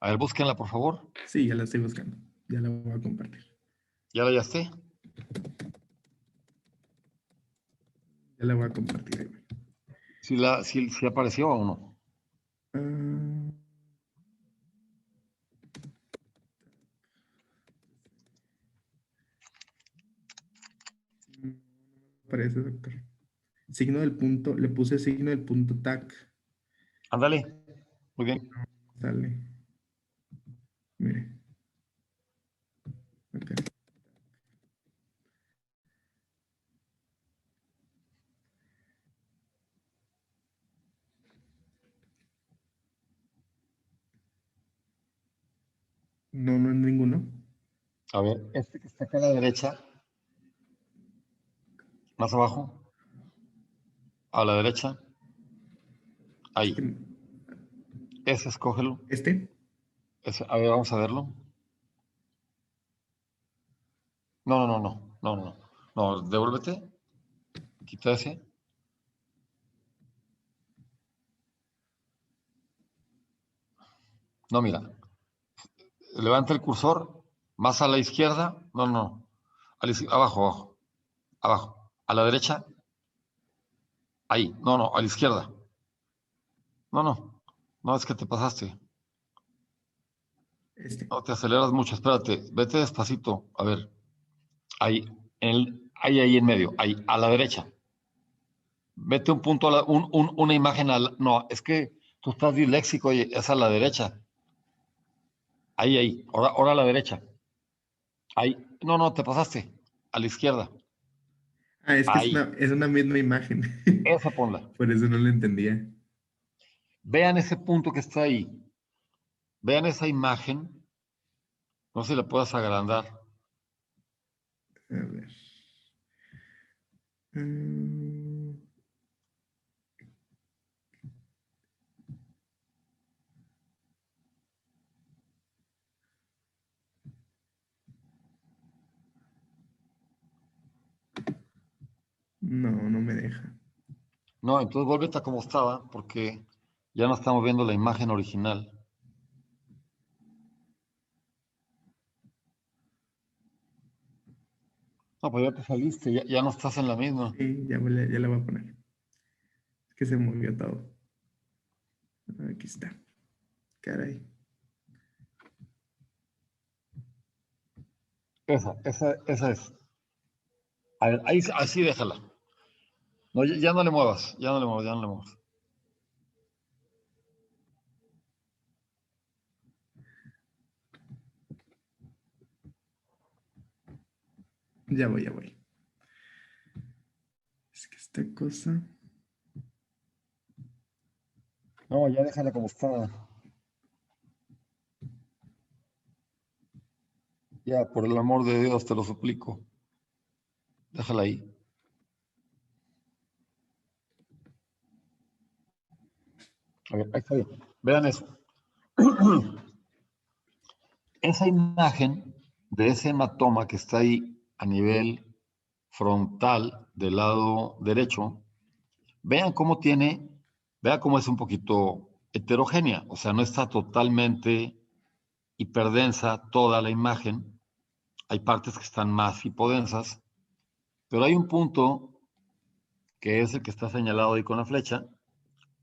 A ver, búsquenla, por favor. Sí, ya la estoy buscando. Ya la voy a compartir. ¿Ya la hallaste? Ya la voy a compartir. Si apareció o no. Ah, no aparece, doctor. Signo del punto, le puse signo del punto TAC. Ándale. Muy Y bien. no sale. Mire, acá. No, no es ninguno. A ver, este que está acá a la derecha, más abajo, a la derecha, Es ahí. que Ese, escógelo. este, Ese, a ver, vamos a verlo. No, no, no, no, no, no. No, devuélvete. Quita ese. No, mira. Levanta el cursor. Más a la izquierda. No, no. Abajo, abajo. Abajo. A la derecha. Ahí. No, no, a la izquierda. No, no. No, es que te pasaste. este. No, te aceleras mucho. Espérate. Vete despacito. A ver. Ahí. Ahí en medio. Ahí. A la derecha. Vete un punto, una imagen. No, es que tú estás disléxico. Oye, es a la derecha. Ahí. Ahora a la derecha. Ahí. No, no, te pasaste. A la izquierda. Ah, es que Ahí. es una misma imagen. Esa ponla. Por eso no lo entendía. Vean ese punto que está ahí. Vean esa imagen. No sé si la puedas agrandar. A ver. Mm, no, no me deja. No, entonces vuélvete a como estaba, porque Ya no estamos viendo la imagen original. No, pues ya te saliste, ya no estás en la misma. Sí, ya la voy a poner. Es que se movió todo. Aquí está. Caray. Esa es. A ver, ahí, así déjala. No, ya no le muevas, ya no le muevas, ya no le muevas. Ya voy, ya voy. Es que esta cosa. No, ya déjala como está. Ya, por el amor de Dios, te lo suplico. Déjala ahí. A ver, ahí está bien. Vean eso. Esa imagen de ese hematoma que está ahí a nivel frontal del lado derecho, vean cómo es un poquito heterogénea, o sea, no está totalmente hiperdensa toda la imagen, hay partes que están más hipodensas, pero hay un punto que es el que está señalado ahí con la flecha,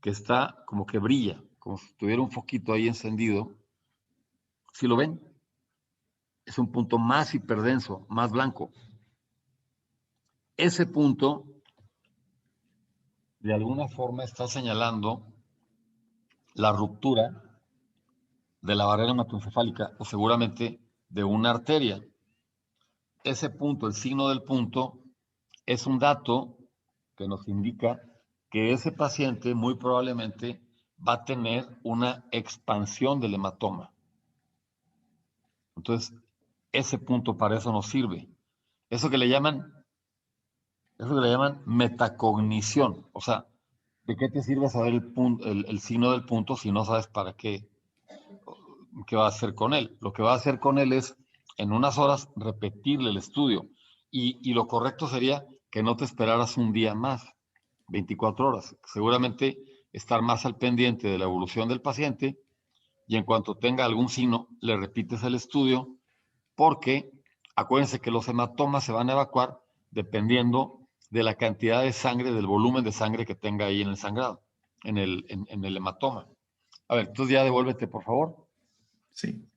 que está como que brilla, como si tuviera un foquito ahí encendido. Si lo ven, es un punto más hiperdenso, más blanco. Ese punto, de alguna forma, está señalando la ruptura de la barrera hematoencefálica o seguramente de una arteria. Ese punto, el signo del punto, es un dato que nos indica que ese paciente muy probablemente va a tener una expansión del hematoma. Entonces, ese punto para eso nos sirve. Eso que le llaman metacognición. O sea, ¿de qué te sirve saber el signo del punto si no sabes para qué va a hacer con él? Lo que va a hacer con él es, en unas horas, repetirle el estudio. Y lo correcto sería que no te esperaras un día más, 24 horas. Seguramente estar más al pendiente de la evolución del paciente y en cuanto tenga algún signo, le repites el estudio porque acuérdense que los hematomas se van a evacuar dependiendo de la cantidad de sangre, del volumen de sangre que tenga ahí en el sangrado, en el hematoma. A ver, entonces ya devuélvete, por favor. Sí.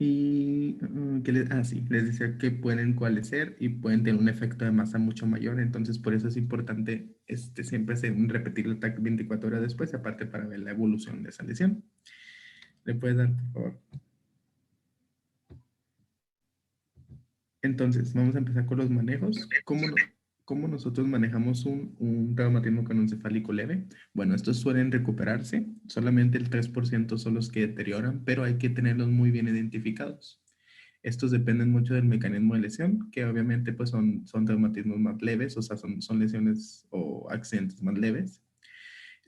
Y sí, les decía que pueden coalescer y pueden tener un efecto de masa mucho mayor, entonces por eso es importante siempre repetir el TAC 24 horas después, aparte para ver la evolución de esa lesión. ¿Le puedes dar, por favor? Entonces, vamos a empezar con los manejos. ¿Cómo nosotros manejamos un traumatismo craneoencefálico leve? Bueno, estos suelen recuperarse, solamente el 3% son los que deterioran, pero hay que tenerlos muy bien identificados. Estos dependen mucho del mecanismo de lesión, que obviamente pues son traumatismos más leves, o sea, son lesiones o accidentes más leves.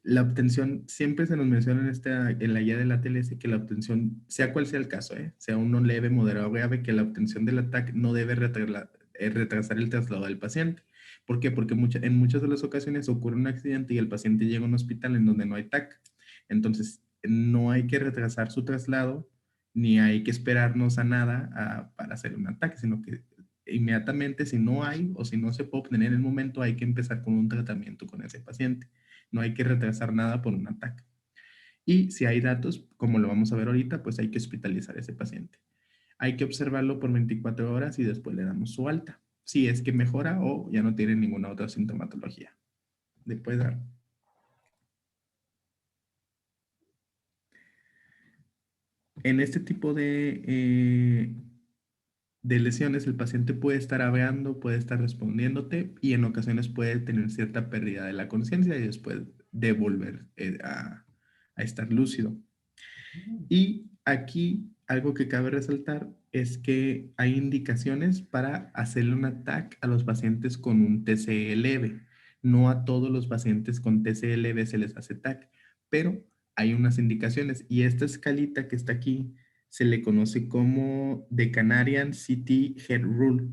La obtención, siempre se nos menciona en la guía de la TLS que la obtención, sea cual sea el caso, sea uno leve, moderado o grave, que la obtención del ataque no debe retrasar el traslado del paciente. ¿Por qué? Porque en muchas de las ocasiones ocurre un accidente y el paciente llega a un hospital en donde no hay TAC. Entonces, no hay que retrasar su traslado, ni hay que esperarnos a nada para hacer un ataque, sino que inmediatamente, si no hay o si no se puede obtener en el momento, hay que empezar con un tratamiento con ese paciente. No hay que retrasar nada por un ataque. Y si hay datos, como lo vamos a ver ahorita, pues hay que hospitalizar a ese paciente. Hay que observarlo por 24 horas y después le damos su alta. Si es que mejora o ya no tiene ninguna otra sintomatología. Le puede dar. En este tipo de lesiones, el paciente puede estar hablando, puede estar respondiéndote y en ocasiones puede tener cierta pérdida de la conciencia y después de volver a estar lúcido. Y aquí algo que cabe resaltar es que hay indicaciones para hacerle un ATAC a los pacientes con un TCE leve. No a todos los pacientes con TCE leve se les hace TAC, pero hay unas indicaciones y esta escalita que está aquí se le conoce como The Canadian City Head Rule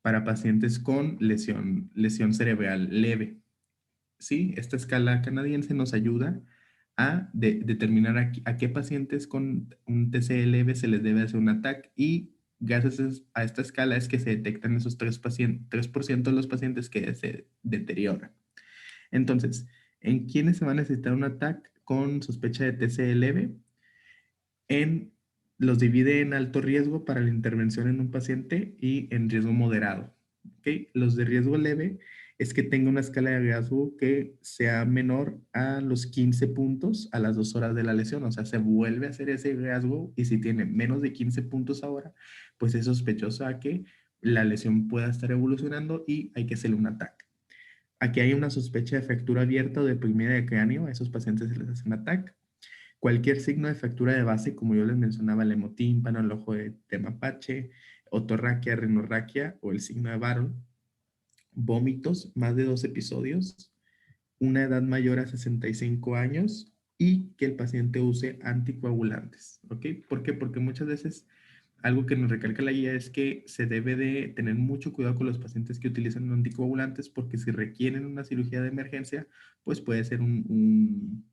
para pacientes con lesión cerebral leve. ¿Sí? Esta escala canadiense nos ayuda a determinar a qué pacientes con un TCE leve se les debe hacer un ATAC y gracias a esta escala es que se detectan esos 3% de los pacientes que se deterioran. Entonces, ¿en quiénes se va a necesitar un ATAC con sospecha de TCE leve? Los divide en alto riesgo para la intervención en un paciente y en riesgo moderado. ¿Okay? Los de riesgo leve es que tenga una escala de riesgo que sea menor a los 15 puntos a las 2 horas de la lesión. O sea, se vuelve a hacer ese riesgo y si tiene menos de 15 puntos ahora, pues es sospechoso a que la lesión pueda estar evolucionando y hay que hacerle un ataque. Aquí hay una sospecha de fractura abierta o de deprimida de cráneo. A esos pacientes se les hace un ataque. Cualquier signo de fractura de base, como yo les mencionaba, el hemotímpano, el ojo de mapache, otorraquia, rinorraquia o el signo de Barón, vómitos, más de 2 episodios, una edad mayor a 65 años y que el paciente use anticoagulantes. ¿Ok? ¿Por qué? Porque muchas veces algo que nos recalca la guía es que se debe de tener mucho cuidado con los pacientes que utilizan anticoagulantes porque si requieren una cirugía de emergencia, pues puede ser un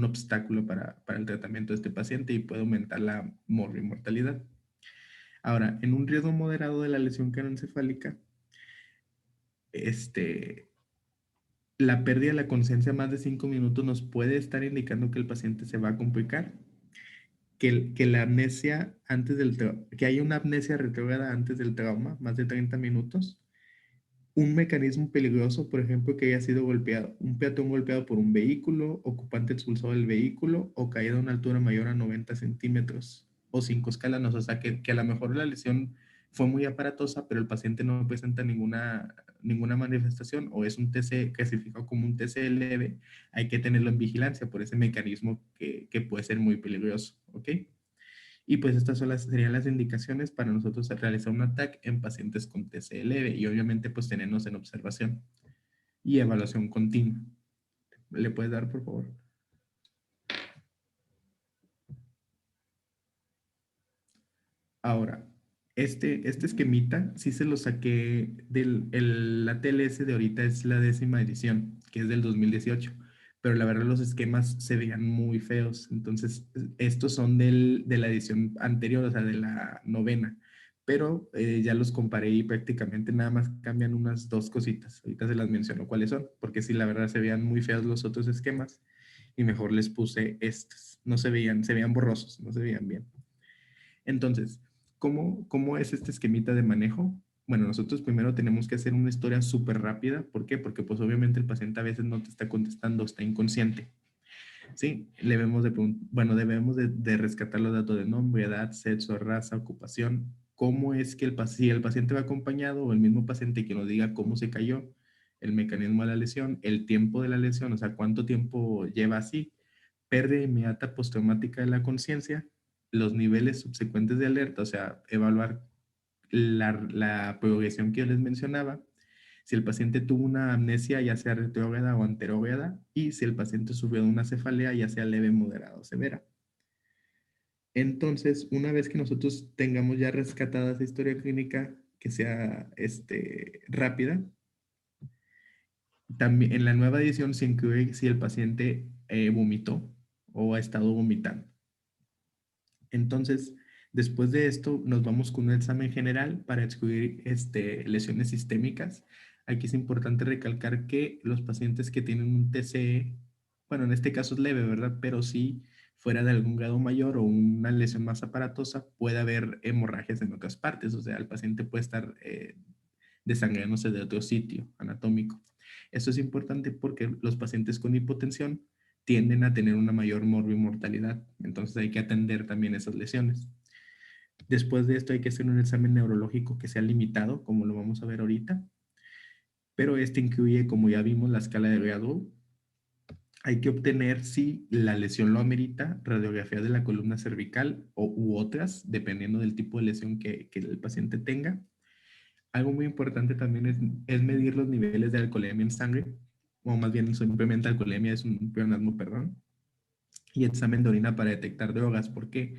obstáculo para el tratamiento de este paciente y puede aumentar la mortalidad. Ahora, en un riesgo moderado de la lesión craneoencefálica, la pérdida de la conciencia más de 5 minutos nos puede estar indicando que el paciente se va a complicar, que la amnesia antes que hay una amnesia retrógrada antes del trauma, más de 30 minutos, un mecanismo peligroso, por ejemplo, que haya sido golpeado, un peatón golpeado por un vehículo, ocupante expulsado del vehículo o caída a una altura mayor a 90 centímetros o 5 escalanos, o sea, que a lo mejor la lesión fue muy aparatosa, pero el paciente no presenta ninguna manifestación o es un TC clasificado como un TC leve, hay que tenerlo en vigilancia por ese mecanismo que puede ser muy peligroso, ¿ok? Y pues estas serían las indicaciones para nosotros realizar un ataque en pacientes con TCE leve y obviamente pues tenernos en observación y evaluación continua. ¿Le puedes dar, por favor? Ahora, este esquemita sí se lo saqué la TLS de ahorita es la 10ª edición, que es del 2018, pero la verdad los esquemas se veían muy feos. Entonces, estos son de la edición anterior, o sea, de la 9ª, pero ya los comparé y prácticamente nada más cambian unas 2 cositas. Ahorita se las menciono cuáles son, porque sí, la verdad se veían muy feos los otros esquemas y mejor les puse estos. No se veían borrosos, no se veían bien. Entonces, ¿cómo es este esquemita de manejo? Bueno, nosotros primero tenemos que hacer una historia súper rápida. ¿Por qué? Porque pues obviamente el paciente a veces no te está contestando, está inconsciente. Sí, debemos de rescatar los datos de nombre, edad, sexo, raza, ocupación. ¿Cómo es que si el paciente va acompañado o el mismo paciente que nos diga cómo se cayó, el mecanismo de la lesión, el tiempo de la lesión, o sea, cuánto tiempo lleva así, pérdida inmediata postraumática de la conciencia, los niveles subsecuentes de alerta, o sea, evaluar la progresión que yo les mencionaba, si el paciente tuvo una amnesia ya sea retrógrada o anterógrada y si el paciente sufrió de una cefalea ya sea leve, moderada o severa. Entonces, una vez que nosotros tengamos ya rescatada esa historia clínica que sea rápida, también en la nueva edición se incluye si el paciente vomitó o ha estado vomitando. Entonces, después de esto, nos vamos con un examen general para excluir lesiones sistémicas. Aquí es importante recalcar que los pacientes que tienen un TCE, bueno, en este caso es leve, ¿verdad? Pero si fuera de algún grado mayor o una lesión más aparatosa, puede haber hemorragias en otras partes. O sea, el paciente puede estar desangrándose de otro sitio anatómico. Esto es importante porque los pacientes con hipotensión tienden a tener una mayor morbimortalidad. Entonces hay que atender también esas lesiones. Después de esto hay que hacer un examen neurológico que sea limitado, como lo vamos a ver ahorita. Pero este incluye, como ya vimos, la escala de Gradle. hay que obtener, si la lesión lo amerita, radiografía de la columna cervical u otras, dependiendo del tipo de lesión que el paciente tenga. Algo muy importante también es medir los niveles de alcoholemia en sangre, o más bien simplemente alcoholemia, es un pleonasmo, perdón, y examen de orina para detectar drogas. ¿Por qué?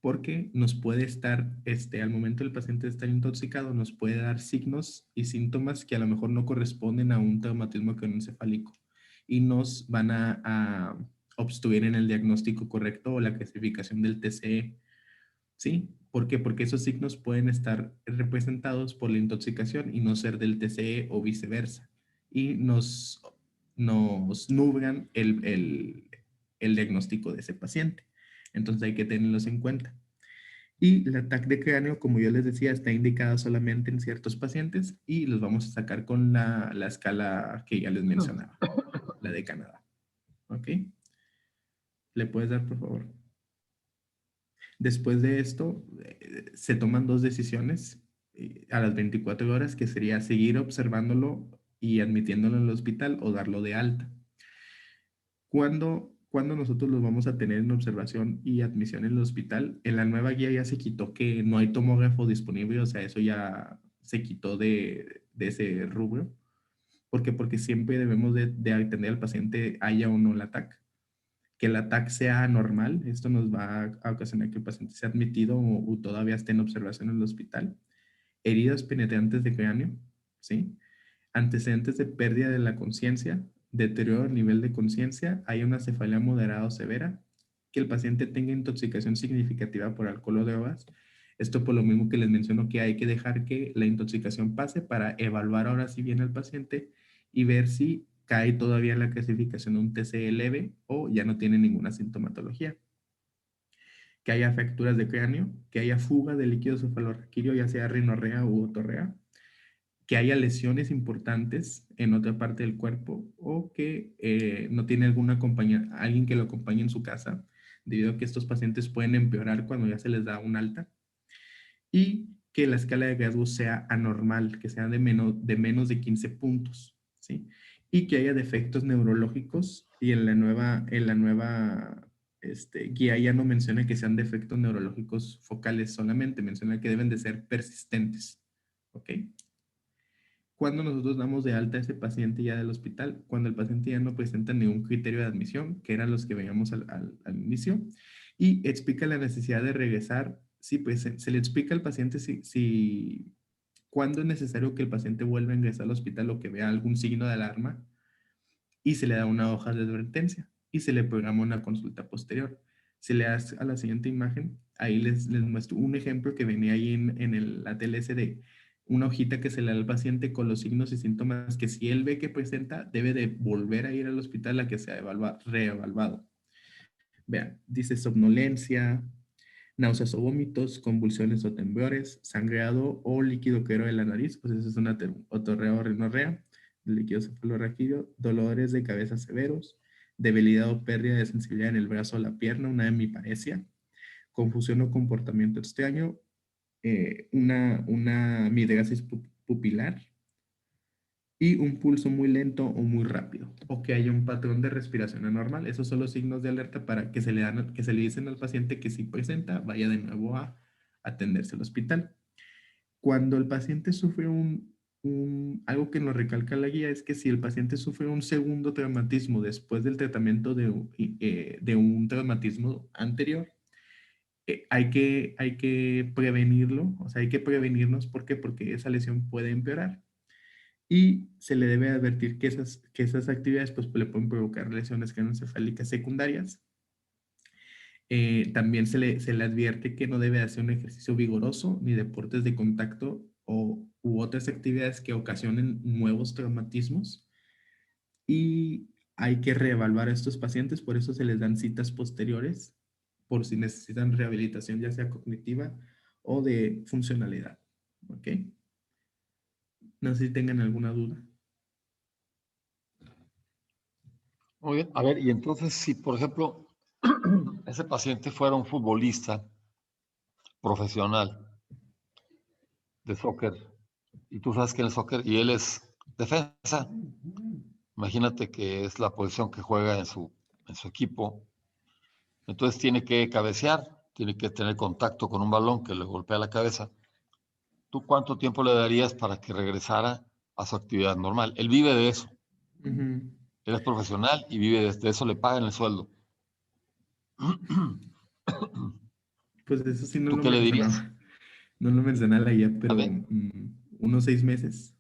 Porque nos puede estar, al momento del paciente de estar intoxicado, nos puede dar signos y síntomas que a lo mejor no corresponden a un traumatismo craneoencefálico y nos van a obstruir en el diagnóstico correcto o la clasificación del TCE. ¿Sí? ¿Por qué? Porque esos signos pueden estar representados por la intoxicación y no ser del TCE o viceversa. Y nos nublan el diagnóstico de ese paciente. Entonces hay que tenerlos en cuenta. Y el ataque de cráneo, como yo les decía, está indicado solamente en ciertos pacientes y los vamos a sacar con la escala que ya les mencionaba, la de Canadá. ¿Ok? ¿Le puedes dar, por favor? Después de esto, se toman dos decisiones a las 24 horas, que sería seguir observándolo y admitiéndolo en el hospital o darlo de alta. ¿Cuándo nosotros los vamos a tener en observación y admisión en el hospital? En la nueva guía ya se quitó que no hay tomógrafo disponible, o sea, eso ya se quitó de ese rubro. ¿Por qué? Porque siempre debemos de atender al paciente, haya o no el ataque. Que el ataque sea anormal, esto nos va a ocasionar que el paciente sea admitido o todavía esté en observación en el hospital. Heridas penetrantes de cráneo, ¿sí? Antecedentes de pérdida de la conciencia, deterioro del nivel de conciencia, hay una cefalea moderada o severa, que el paciente tenga intoxicación significativa por alcohol o drogas. Esto por lo mismo que les menciono, que hay que dejar que la intoxicación pase para evaluar ahora si viene el paciente y ver si cae todavía en la clasificación de un TCE leve o ya no tiene ninguna sintomatología. Que haya fracturas de cráneo, que haya fuga de líquido cefalorraquídeo, ya sea rinorrea u otorrea, que haya lesiones importantes en otra parte del cuerpo o que no tiene alguien que lo acompañe en su casa, debido a que estos pacientes pueden empeorar cuando ya se les da un alta, y que la escala de riesgo sea anormal, que sea de menos de 15 puntos, ¿sí? Y que haya defectos neurológicos, y en la nueva guía ya no menciona que sean defectos neurológicos focales solamente, menciona que deben de ser persistentes, ¿ok? Cuando nosotros damos de alta a ese paciente ya del hospital, cuando el paciente ya no presenta ningún criterio de admisión, que eran los que veíamos al inicio, y explica la necesidad de regresar, sí, pues se le explica al paciente cuándo es necesario que el paciente vuelva a ingresar al hospital o que vea algún signo de alarma, y se le da una hoja de advertencia y se le programa una consulta posterior. Se le hace a la siguiente imagen, ahí les muestro un ejemplo que venía ahí en la TLS de una hojita que se le da al paciente con los signos y síntomas que, si él ve que presenta, debe de volver a ir al hospital a que sea reevaluado. Vean, dice somnolencia, náuseas o vómitos, convulsiones o temblores, sangrado o líquido quero de la nariz, pues eso es una otorrea o rinorrea, líquido cefalorraquídeo, dolores de cabeza severos, debilidad o pérdida de sensibilidad en el brazo o la pierna, una hemiparesia, confusión o comportamiento extraño, una midriasis pupilar y un pulso muy lento o muy rápido, o que haya un patrón de respiración anormal. Esos son los signos de alerta para que se le dicen al paciente que, si presenta, vaya de nuevo a atenderse al hospital. Cuando el paciente sufre algo que nos recalca la guía es que si el paciente sufre un segundo traumatismo después del tratamiento de un traumatismo anterior, hay que prevenirlo, o sea, hay que prevenirnos. ¿Por qué? Porque esa lesión puede empeorar. Y se le debe advertir que esas actividades pues, le pueden provocar lesiones craneoencefálicas secundarias. También se le advierte que no debe hacer un ejercicio vigoroso ni deportes de contacto u otras actividades que ocasionen nuevos traumatismos. Y hay que reevaluar a estos pacientes, por eso se les dan citas posteriores por si necesitan rehabilitación, ya sea cognitiva o de funcionalidad. ¿Ok? No sé si tengan alguna duda. Muy bien. A ver, y entonces, si por ejemplo ese paciente fuera un futbolista profesional de soccer, y tú sabes que en el soccer, y él es defensa, Imagínate que es la posición que juega en su equipo. Entonces tiene que cabecear, tiene que tener contacto con un balón que le golpea la cabeza. ¿Tú cuánto tiempo le darías para que regresara a su actividad normal? Él vive de eso. Ujú. Él es profesional y vive de eso, le pagan el sueldo. Pues eso sí no ¿Tú lo qué le dirías? mencionaba. No lo mencionaba la guía, A pero ver, unos 6 meses.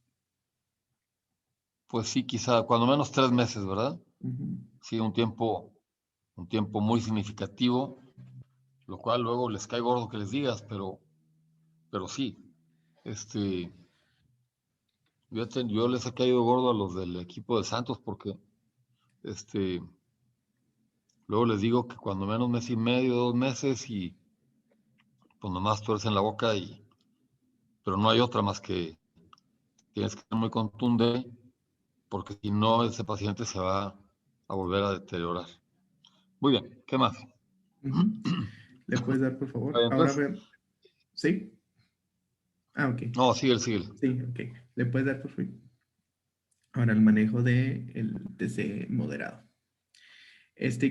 pues sí, quizá cuando menos 3 meses, ¿verdad? Ujú. Sí, un tiempo muy significativo, lo cual luego les cae gordo que les digas, pero sí, este, yo les he caído gordo a los del equipo de Santos porque, este, luego les digo que cuando menos mes y medio, 2 meses y pues nomás tuercen la boca pero no hay otra más que tienes que ser muy contundente porque si no, ese paciente se va a volver a deteriorar. Muy bien, ¿qué más? Ujú. ¿Le puedes dar, por favor? Ahora Entonces, ver. ¿Sí? Ah, ok. no, síguele. Sí, ok. ¿Le puedes dar, por favor? Ahora, el manejo del TC moderado.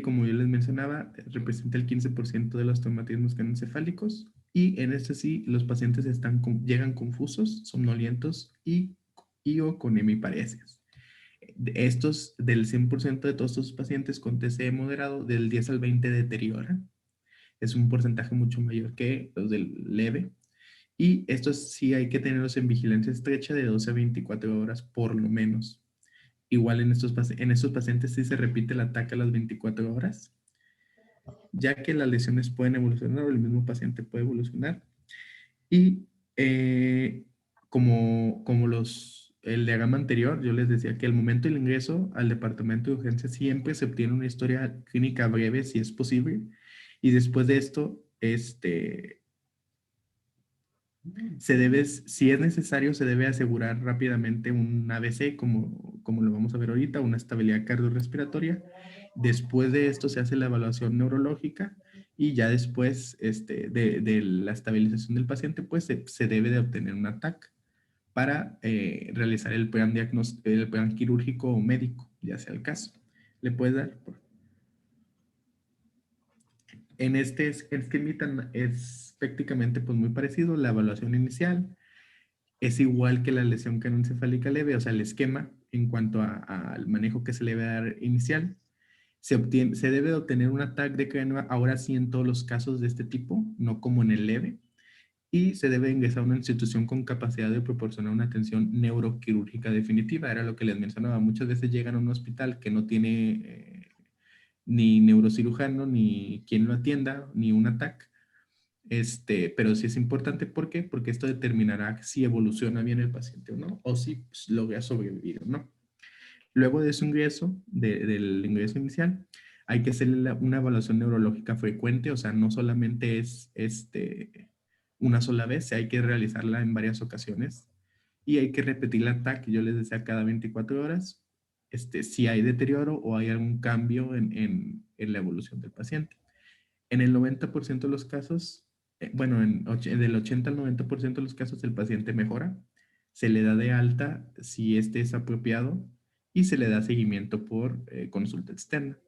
Como yo les mencionaba, representa el 15% de los traumatismos craneoencefálicos y en este sí, los pacientes llegan confusos, somnolientos o con hemiparesias. Del 100% de todos estos pacientes con TCE moderado, del 10 al 20 deterioran. Es un porcentaje mucho mayor que los del leve. Y estos sí hay que tenerlos en vigilancia estrecha de 12 a 24 horas por lo menos. Igual en estos pacientes sí se repite el ataque a las 24 horas, ya que las lesiones pueden evolucionar o el mismo paciente puede evolucionar. Y como el diagrama anterior, yo les decía que al momento del ingreso al departamento de urgencia siempre se obtiene una historia clínica breve, si es posible, y después de esto, si es necesario, se debe asegurar rápidamente un ABC, como lo vamos a ver ahorita, una estabilidad cardiorrespiratoria. Después de esto se hace la evaluación neurológica y ya después de la estabilización del paciente, pues se debe de obtener un ATAC para realizar el plan quirúrgico o médico, ya sea el caso. ¿Le puedes dar? En este esquema es prácticamente pues muy parecido, la evaluación inicial es igual que la lesión craneoencefálica leve, o sea, el esquema en cuanto al manejo que se le debe dar inicial. Se debe de obtener un ataque de cráneo, ahora sí en todos los casos de este tipo, no como en el leve, y se debe ingresar a una institución con capacidad de proporcionar una atención neuroquirúrgica definitiva. Era lo que les mencionaba. Muchas veces llegan a un hospital que no tiene ni neurocirujano, ni quien lo atienda, ni un ataque. Pero sí es importante, ¿por qué? Porque esto determinará si evoluciona bien el paciente o no, o si pues, logra sobrevivir o no. Luego de su ingreso, del ingreso inicial, hay que hacer una evaluación neurológica frecuente, o sea, no solamente es una sola vez, hay que realizarla en varias ocasiones y hay que repetir el ataque, yo les decía, cada 24 horas, si hay deterioro o hay algún cambio en la evolución del paciente. En el 90% de los casos, bueno, del 80 al 90% de los casos el paciente mejora, se le da de alta si este es apropiado y se le da seguimiento por consulta externa.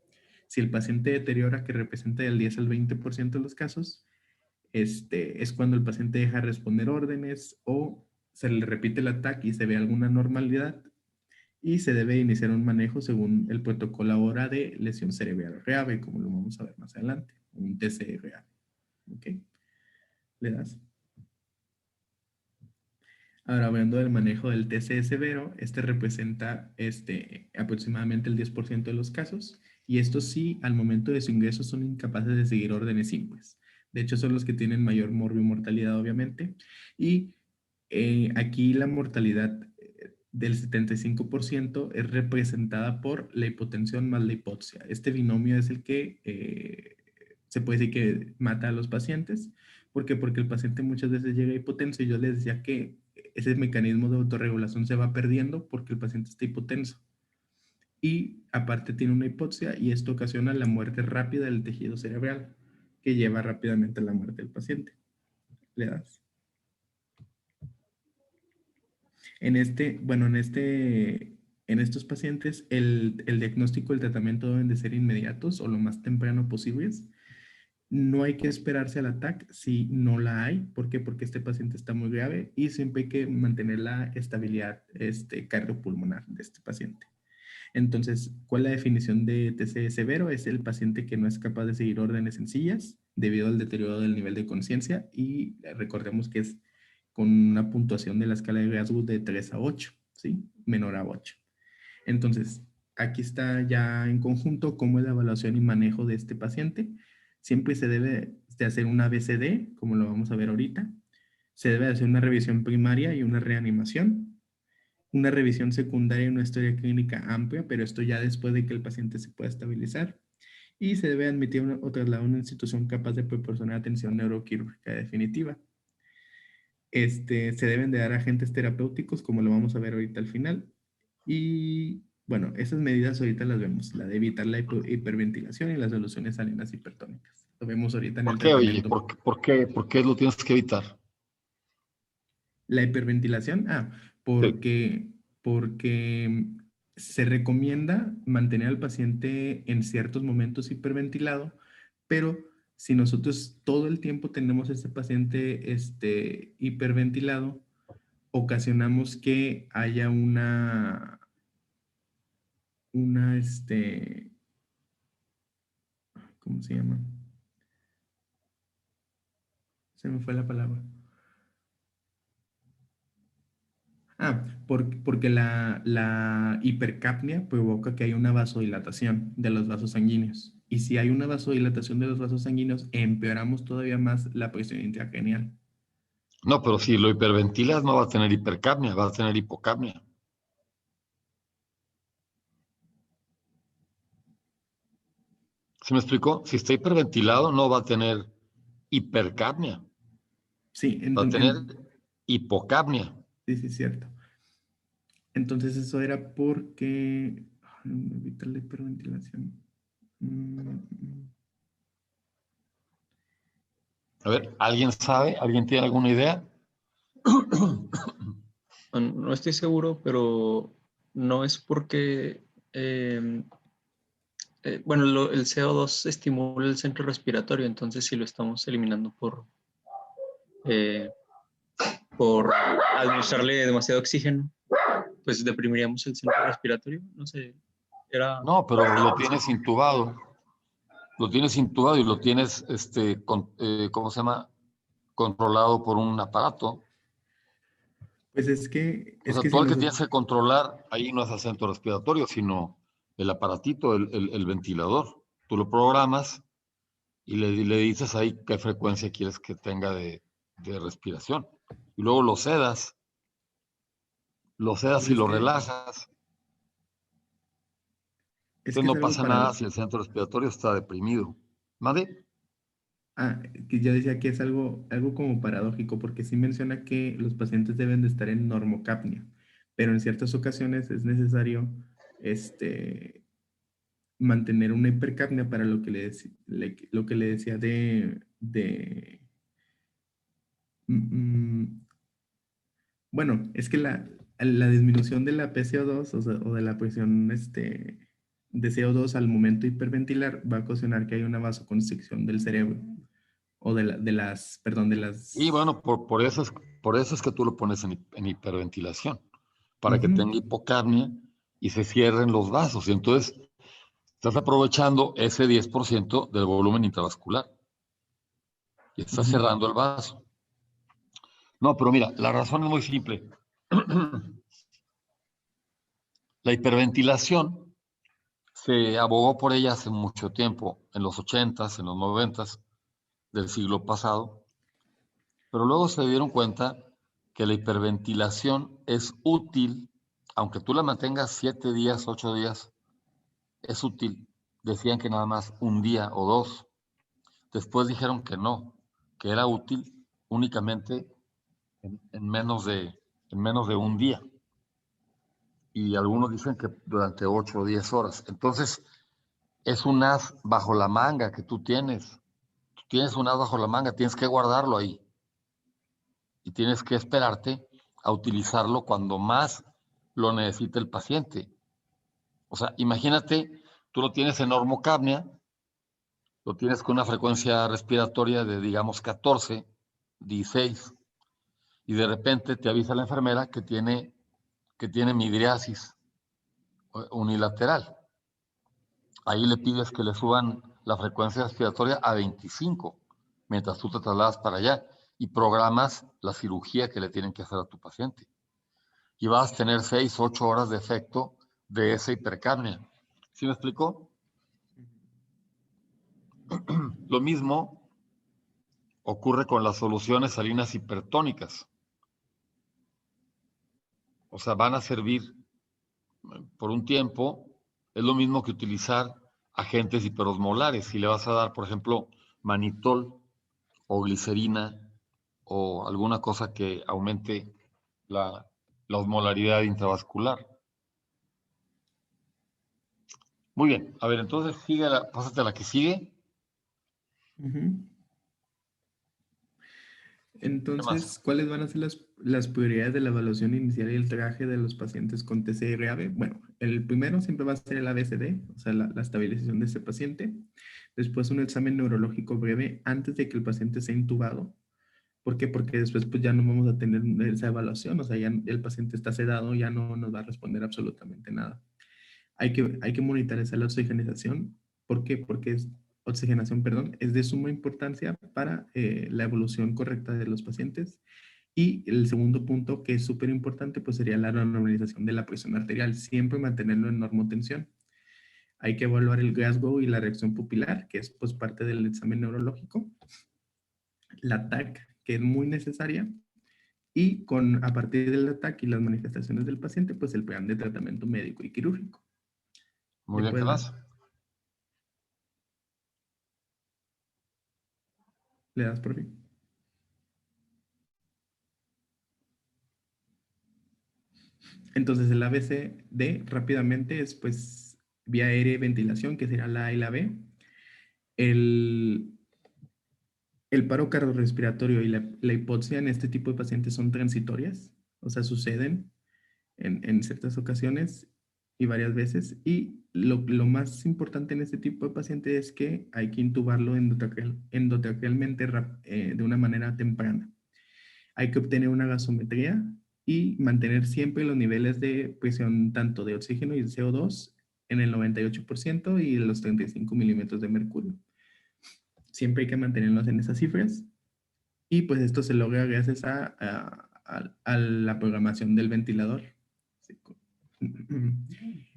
Si el paciente deteriora, que representa del 10 al 20% de los casos, es cuando el paciente deja de responder órdenes o se le repite el ataque y se ve alguna normalidad y se debe iniciar un manejo según el protocolo ahora de lesión cerebral grave, como lo vamos a ver más adelante, un TCRA. ¿Ok? Le das. Ahora, hablando del manejo del TCE severo, representa aproximadamente el 10% de los casos y estos sí, al momento de su ingreso, son incapaces de seguir órdenes simples. De hecho, son los que tienen mayor mortalidad, obviamente. Y aquí la mortalidad del 75% es representada por la hipotensión más la hipoxia. Este binomio es el que se puede decir que mata a los pacientes. ¿Por qué? Porque el paciente muchas veces llega hipotenso y yo les decía que ese mecanismo de autorregulación se va perdiendo porque el paciente está hipotenso. Y aparte tiene una hipoxia y esto ocasiona la muerte rápida del tejido cerebral que lleva rápidamente a la muerte del paciente. ¿Le das? Bueno, En estos pacientes, el diagnóstico y el tratamiento deben de ser inmediatos o lo más temprano posibles. No hay que esperarse al ataque si no la hay. ¿Por qué? Porque este paciente está muy grave y siempre hay que mantener la estabilidad cardiopulmonar de este paciente. Entonces, ¿cuál es la definición de TCE severo? Es el paciente que no es capaz de seguir órdenes sencillas debido al deterioro del nivel de conciencia y recordemos que es con una puntuación de la escala de Glasgow de 3 a 8, ¿sí? Menor a 8. Entonces, aquí está ya en conjunto cómo es la evaluación y manejo de este paciente. Siempre se debe de hacer una ABCD, como lo vamos a ver ahorita. Se debe hacer una revisión primaria y una reanimación. Una revisión secundaria y una historia clínica amplia, pero esto ya después de que el paciente se pueda estabilizar. Y se debe admitir o trasladar a una institución capaz de proporcionar atención neuroquirúrgica definitiva. Se deben de dar agentes terapéuticos, como lo vamos a ver ahorita al final. Y bueno, esas medidas ahorita las vemos, la de evitar la hiperventilación y las soluciones salinas hipertónicas. Lo vemos ahorita en ¿Por el qué, oye? tratamiento. ¿Por qué lo tienes que evitar? La hiperventilación, Sí. porque se recomienda mantener al paciente en ciertos momentos hiperventilado, pero si nosotros todo el tiempo tenemos a este paciente hiperventilado, ocasionamos que haya una, ¿cómo se llama? Se me fue la palabra. Porque la hipercapnia provoca que haya una vasodilatación de los vasos sanguíneos. Y si hay una vasodilatación de los vasos sanguíneos, empeoramos todavía más la presión intracranial. No, pero si lo hiperventilas no va a tener hipercapnia, va a tener hipocapnia. ¿Sí me explicó? Si está hiperventilado no va a tener hipercapnia, Sí, va a tener hipocapnia. sí, sí, es cierto. Entonces eso era porque evitar la hiperventilación. A ver, ¿alguien sabe? ¿Alguien tiene alguna idea? No estoy seguro, pero no es porque, bueno, el CO2 estimula el centro respiratorio, entonces si lo estamos eliminando por administrarle demasiado oxígeno, pues deprimiríamos el centro respiratorio, no sé, era... No, pero lo tienes intubado. Lo tienes intubado y lo tienes, ¿cómo se llama? Controlado por un aparato. Pues es que O sea, si tú al que nosotros, tienes que controlar ahí no es el centro respiratorio, sino el aparatito, el ventilador. Tú lo programas y le dices ahí qué frecuencia quieres que tenga de respiración. Y luego lo sedas pues y lo relajas. es Entonces que es no algo pasa nada para, si el centro respiratorio está deprimido. ¿Mande? que yo decía que es algo como paradójico, porque sí menciona que los pacientes deben de estar en normocapnia, pero en ciertas ocasiones es necesario mantener una hipercapnia para lo que lo que le decía mm, bueno, es que la disminución de la PCO2, o de la presión de CO2 al momento de hiperventilar va a ocasionar que haya una vasoconstricción del cerebro o perdón, de Y las... bueno, por eso es que tú lo pones en hiperventilación, para que Ujú. tenga hipocapnia y se cierren los vasos. Y entonces estás aprovechando ese 10% del volumen intravascular y estás Ujú. cerrando el vaso. No, pero mira, la razón es muy simple. La hiperventilación se abogó por ella hace mucho tiempo, en los 80s, en los 90s del siglo pasado, pero luego se dieron cuenta que la hiperventilación es útil, aunque tú la mantengas 7 días, 8 días, es útil. Decían que nada más un día o dos. Después dijeron que no, que era útil únicamente en menos de un día. Y algunos dicen que durante 8 o 10 horas. Entonces, es un as bajo la manga que tú tienes. Tú tienes un as bajo la manga, tienes que guardarlo ahí. Y tienes que esperarte a utilizarlo cuando más lo necesite el paciente. O sea, imagínate, tú lo tienes en normocapnia, lo tienes con una frecuencia respiratoria de, digamos, 14, 16, y de repente te avisa la enfermera que tiene midriasis unilateral. Ahí le pides que le suban la frecuencia respiratoria a 25, mientras tú te trasladas para allá y programas la cirugía que le tienen que hacer a tu paciente. Y vas a tener 6, 8 horas de efecto de esa hipercapnia. ¿Sí me explicó? Lo mismo ocurre con las soluciones salinas hipertónicas. O sea, van a servir por un tiempo. Es lo mismo que utilizar agentes hiperosmolares. Si le vas a dar, por ejemplo, manitol o glicerina o alguna cosa que aumente la osmolaridad intravascular. Muy bien. A ver, entonces pásate a la que sigue. Entonces, ¿cuáles van a ser las prioridades de la evaluación inicial y el traje de los pacientes con TCR-AV? Bueno, el primero siempre va a ser el ABCD, o sea, la estabilización de ese paciente. Después un examen neurológico breve antes de que el paciente sea intubado. ¿Por qué? Porque después pues ya no vamos a tener esa evaluación, o sea, ya el paciente está sedado, ya no nos va a responder absolutamente nada. Hay que monitorizar la oxigenización. ¿Por qué? Porque oxigenación, perdón, es de suma importancia para la evolución correcta de los pacientes. Y el segundo punto, que es súper importante, pues sería la normalización de la presión arterial. Siempre mantenerlo en normotensión. Hay que evaluar el Glasgow y la reacción pupilar, que es pues parte del examen neurológico. La TAC, que es muy necesaria. Y a partir del ataque y las manifestaciones del paciente, pues el plan de tratamiento médico y quirúrgico. Muy bien, ¿qué más? ¿Le das por fin? Entonces el ABCD rápidamente es pues vía aérea y ventilación, que será la A y la B. El paro cardiorrespiratorio y la hipoxia en este tipo de pacientes son transitorias, o sea, suceden en ciertas ocasiones y varias veces. Y lo más importante en este tipo de paciente es que hay que intubarlo endotraquealmente de una manera temprana. Hay que obtener una gasometría y mantener siempre los niveles de presión tanto de oxígeno y de CO2 en el 98% y los 35 milímetros de mercurio. Siempre hay que mantenerlos en esas cifras y pues esto se logra gracias a la programación del ventilador.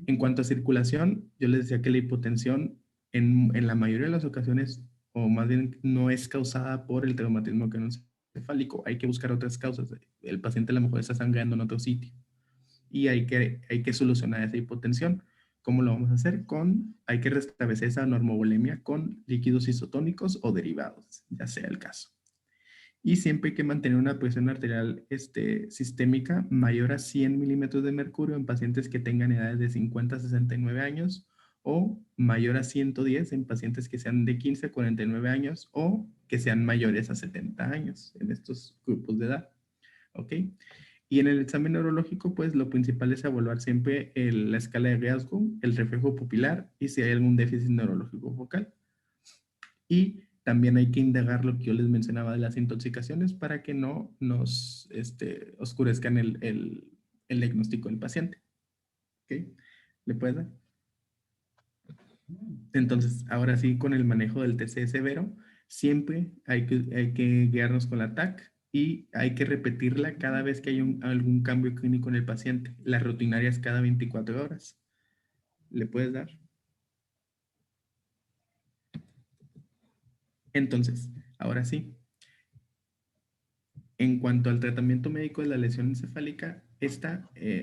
En cuanto a circulación, yo les decía que la hipotensión en la mayoría de las ocasiones, o más bien no es causada por el traumatismo craneoencefálico. Hay que buscar otras causas. El paciente a lo mejor está sangrando en otro sitio y hay que solucionar esa hipotensión. ¿Cómo lo vamos a hacer? Hay que restablecer esa normovolemia con líquidos isotónicos o derivados, ya sea el caso. Y siempre hay que mantener una presión arterial sistémica mayor a 100 milímetros de mercurio en pacientes que tengan edades de 50 a 69 años o mayor a 110 en pacientes que sean de 15 a 49 años o que sean mayores a 70 años en estos grupos de edad. ¿Ok? Y en el examen neurológico, pues lo principal es evaluar siempre la escala de Glasgow, el reflejo pupilar y si hay algún déficit neurológico focal. Y también hay que indagar lo que yo les mencionaba de las intoxicaciones para que no nos oscurezcan el diagnóstico del paciente. ¿Ok? ¿Le puedes dar? Entonces, ahora sí, con el manejo del TC severo, siempre hay que guiarnos con la TAC y hay que repetirla cada vez que hay algún cambio clínico en el paciente. Las rutinarias cada 24 horas. ¿Le puedes dar? Entonces, ahora sí, en cuanto al tratamiento médico de la lesión encefálica,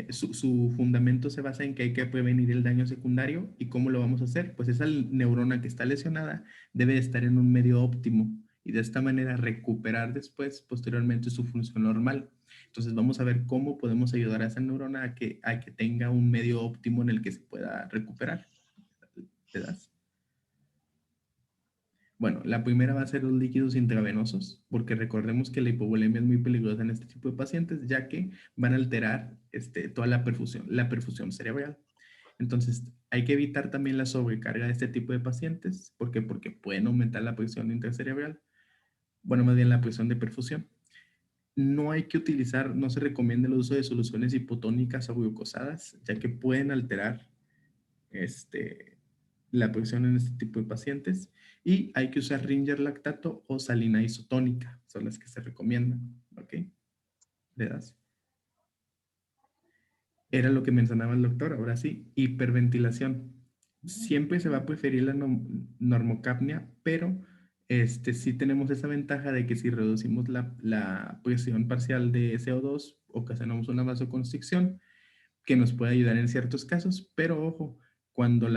su fundamento se basa en que hay que prevenir el daño secundario. ¿Y cómo lo vamos a hacer? Pues esa neurona que está lesionada debe de estar en un medio óptimo y de esta manera recuperar después, posteriormente, su función normal. Entonces vamos a ver cómo podemos ayudar a esa neurona a que tenga un medio óptimo en el que se pueda recuperar. ¿Te das? Bueno, la primera va a ser los líquidos intravenosos, porque recordemos que la hipovolemia es muy peligrosa en este tipo de pacientes, ya que van a alterar toda la perfusión cerebral. Entonces, hay que evitar también la sobrecarga de este tipo de pacientes. ¿Por qué? Porque pueden aumentar la presión intracerebral. Bueno, más bien la presión de perfusión. No hay que utilizar, no se recomienda el uso de soluciones hipotónicas o glucosadas, ya que pueden alterar la presión en este tipo de pacientes. Y hay que usar Ringer lactato o salina isotónica, son las que se recomiendan. ¿Ok? ¿Le das? Era lo que mencionaba el doctor, ahora sí, hiperventilación. Siempre se va a preferir la normocapnia, pero sí tenemos esa ventaja de que si reducimos la presión parcial de CO2, ocasionamos una vasoconstricción que nos puede ayudar en ciertos casos, pero ojo, cuando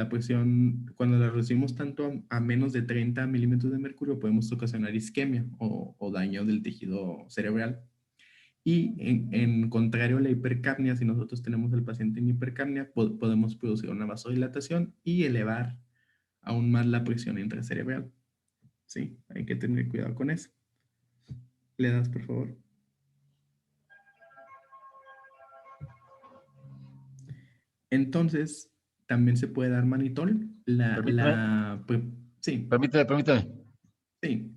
cuando la reducimos tanto a menos de 30 milímetros de mercurio, podemos ocasionar isquemia o daño del tejido cerebral. Y en contrario a la hipercapnia, si nosotros tenemos al paciente en hipercapnia, podemos producir una vasodilatación y elevar aún más la presión intracerebral. Sí, hay que tener cuidado con eso. ¿Le das, por favor? Entonces, también se puede dar manitol. Sí, Permíteme. sí.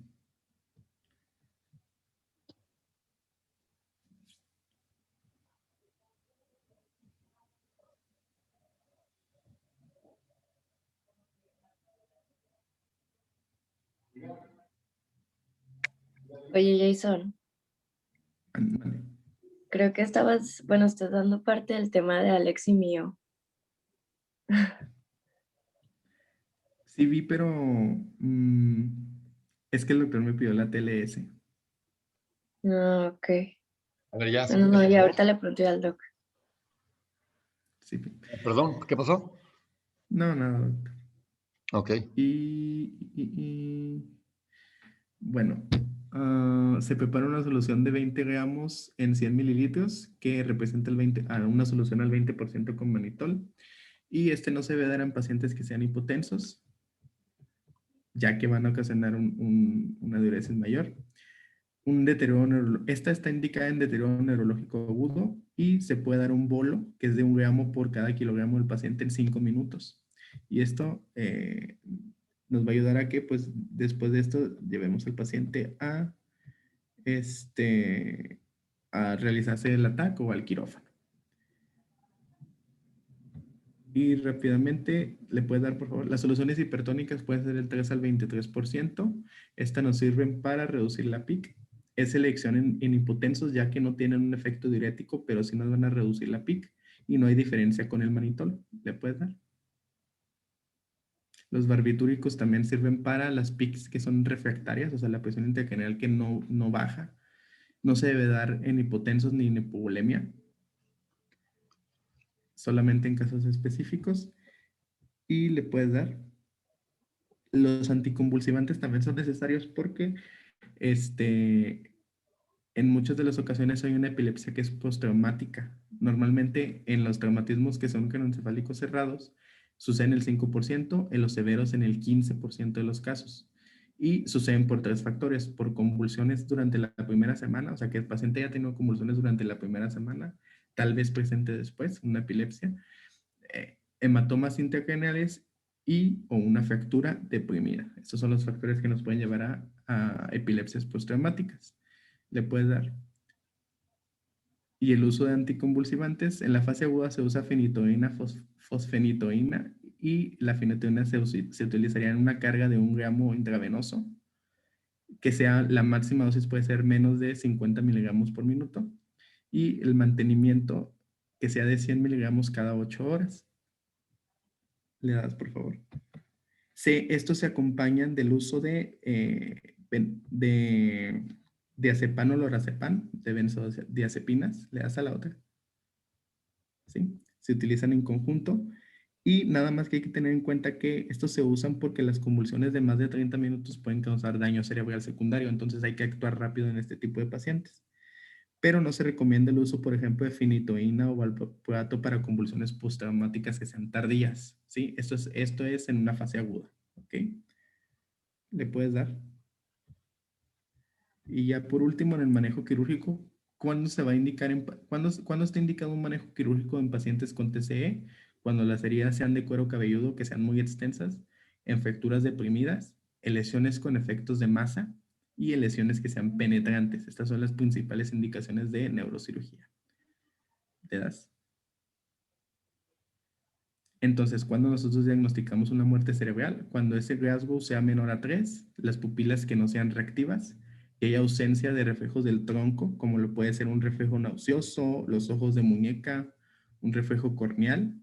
Oye, Jason, Vale. creo que estás dando parte del tema de Alex y mío. Sí vi, pero es que el doctor me pidió la TLS. Ah, ok. A ver, ya. Bueno, no, y ahorita le pregunto al doc. Sí. Perdón, ¿qué pasó? No, nada, doctor. Ok. Bueno, se prepara una solución de 20 gramos en 100 mililitros que representa una solución al 20% con manitol. Y no se debe dar en pacientes que sean hipotensos, ya que van a ocasionar una diuresis mayor. Esta está indicada en deterioro neurológico agudo y se puede dar un bolo, que es de 1 gramo por cada kilogramo del paciente en 5 minutos. Y esto nos va a ayudar a que, pues, después de esto, llevemos al paciente a realizarse el ataque o al quirófano. Y rápidamente le puedes dar, por favor, las soluciones hipertónicas pueden ser del 3 al 23%. Estas nos sirven para reducir la PIC. Es selección en hipotensos, ya que no tienen un efecto diurético, pero sí nos van a reducir la PIC y no hay diferencia con el manitol. ¿Le puedes dar? Los barbitúricos también sirven para las PICs que son refractarias, o sea, la presión intracraneal que no baja. No se debe dar en hipotensos ni en hipovolemia, solamente en casos específicos. Y le puedes dar. Los anticonvulsivantes también son necesarios porque en muchas de las ocasiones hay una epilepsia que es postraumática. Normalmente en los traumatismos que son craneoencefálicos cerrados suceden el 5%, en los severos en el 15% de los casos. Y suceden por 3 factores: por convulsiones durante la primera semana, o sea que el paciente haya tenido convulsiones durante la primera semana, tal vez presente después una epilepsia, hematomas intracraneales o una fractura deprimida. Estos son los factores que nos pueden llevar a epilepsias postraumáticas. Le puedes dar. Y el uso de anticonvulsivantes, en la fase aguda se usa fenitoína, fosfenitoína, y la fenitoína se utilizaría en una carga de 1 gramo intravenoso, que sea la máxima dosis puede ser menos de 50 miligramos por minuto, y el mantenimiento que sea de 100 miligramos cada 8 horas. Le das, por favor. Estos se acompañan del uso de diazepam o lorazepam, de benzodiazepinas. Le das a la otra. ¿Sí? Se utilizan en conjunto. Y nada más que hay que tener en cuenta que estos se usan porque las convulsiones de más de 30 minutos pueden causar daño cerebral secundario. Entonces hay que actuar rápido en este tipo de pacientes. Pero no se recomienda el uso, por ejemplo, de fenitoína o valproato para convulsiones postraumáticas que sean tardías. ¿Sí? Esto es en una fase aguda. ¿Ok? Le puedes dar. Y ya por último, en el manejo quirúrgico, ¿cuándo se va a indicar, cuándo está indicado un manejo quirúrgico en pacientes con TCE? cuando las heridas sean de cuero cabelludo, que sean muy extensas, en fracturas deprimidas, en lesiones con efectos de masa y en lesiones que sean penetrantes. Estas son las principales indicaciones de neurocirugía. ¿Te das? Entonces, cuando nosotros diagnosticamos una muerte cerebral, cuando ese rasgo sea menor a 3, las pupilas que no sean reactivas, que haya ausencia de reflejos del tronco, como lo puede ser un reflejo nauseoso, los ojos de muñeca, un reflejo corneal,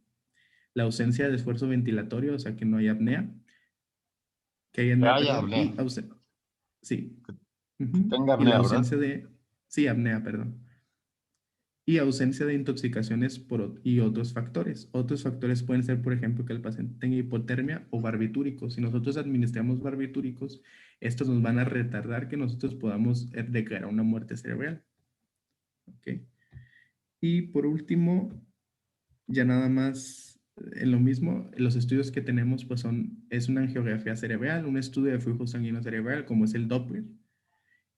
la ausencia de esfuerzo ventilatorio, o sea, que no haya apnea, que haya apnea, haya perdón, apnea. sí. Tenga Y la apnea, ausencia ¿verdad? de, sí, apnea, perdón. Y ausencia de intoxicaciones y otros factores. Otros factores pueden ser, por ejemplo, que el paciente tenga hipotermia o barbitúricos. Si nosotros administramos barbitúricos, estos nos van a retardar que nosotros podamos declarar una muerte cerebral. ¿Ok? Y por último, ya nada más en lo mismo, los estudios que tenemos pues es una angiografía cerebral, un estudio de flujo sanguíneo cerebral como es el Doppler,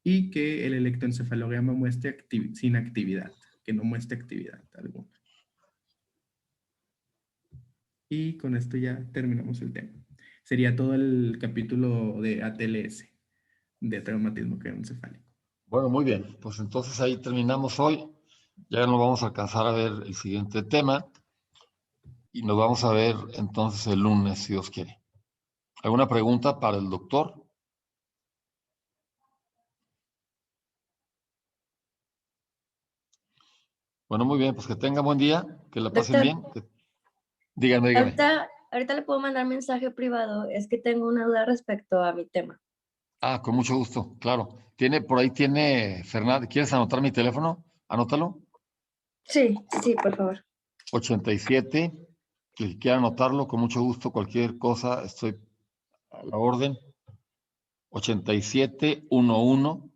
y que el electroencefalograma muestre sin actividad, que no muestre actividad alguna. Y con esto ya terminamos el tema. Sería todo el capítulo de ATLS, de traumatismo craneoencefálico. Bueno, muy bien. Pues entonces ahí terminamos hoy. Ya nos vamos a alcanzar a ver el siguiente tema. Y nos vamos a ver entonces el lunes, si Dios quiere. ¿Alguna pregunta para el doctor? Bueno, muy bien, pues que tenga buen día, que la pasen Doctor, bien. Dígame. ahorita le puedo mandar mensaje privado. Es que tengo una duda respecto a mi tema. Ah, con mucho gusto, claro. Por ahí tiene Fernando. ¿Quieres anotar mi teléfono? Anótalo. Sí, por favor. 87. Que quiera anotarlo, con mucho gusto, cualquier cosa, estoy a la orden. 8711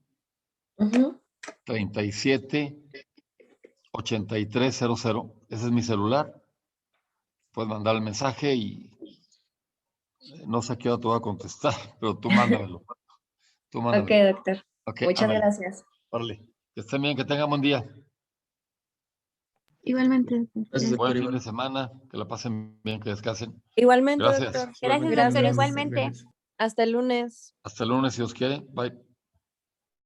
Ujú. 37 8300. Ese es mi celular. Puedes mandar el mensaje y no sé a qué hora te voy a contestar, pero tú mándamelo. Tú Ok, mándamelo. doctor. Ok, Muchas ándale. gracias. Órale. Que estén bien, que tengan buen día. Igualmente, doctor. Gracias, Buen doctor. fin Iván. de semana, que la pasen bien, que descansen. Igualmente, Gracias. doctor. Gracias, Gracias. doctor, Gracias. igualmente. Gracias. Hasta el lunes. Hasta el lunes, si Dios quiere. Bye.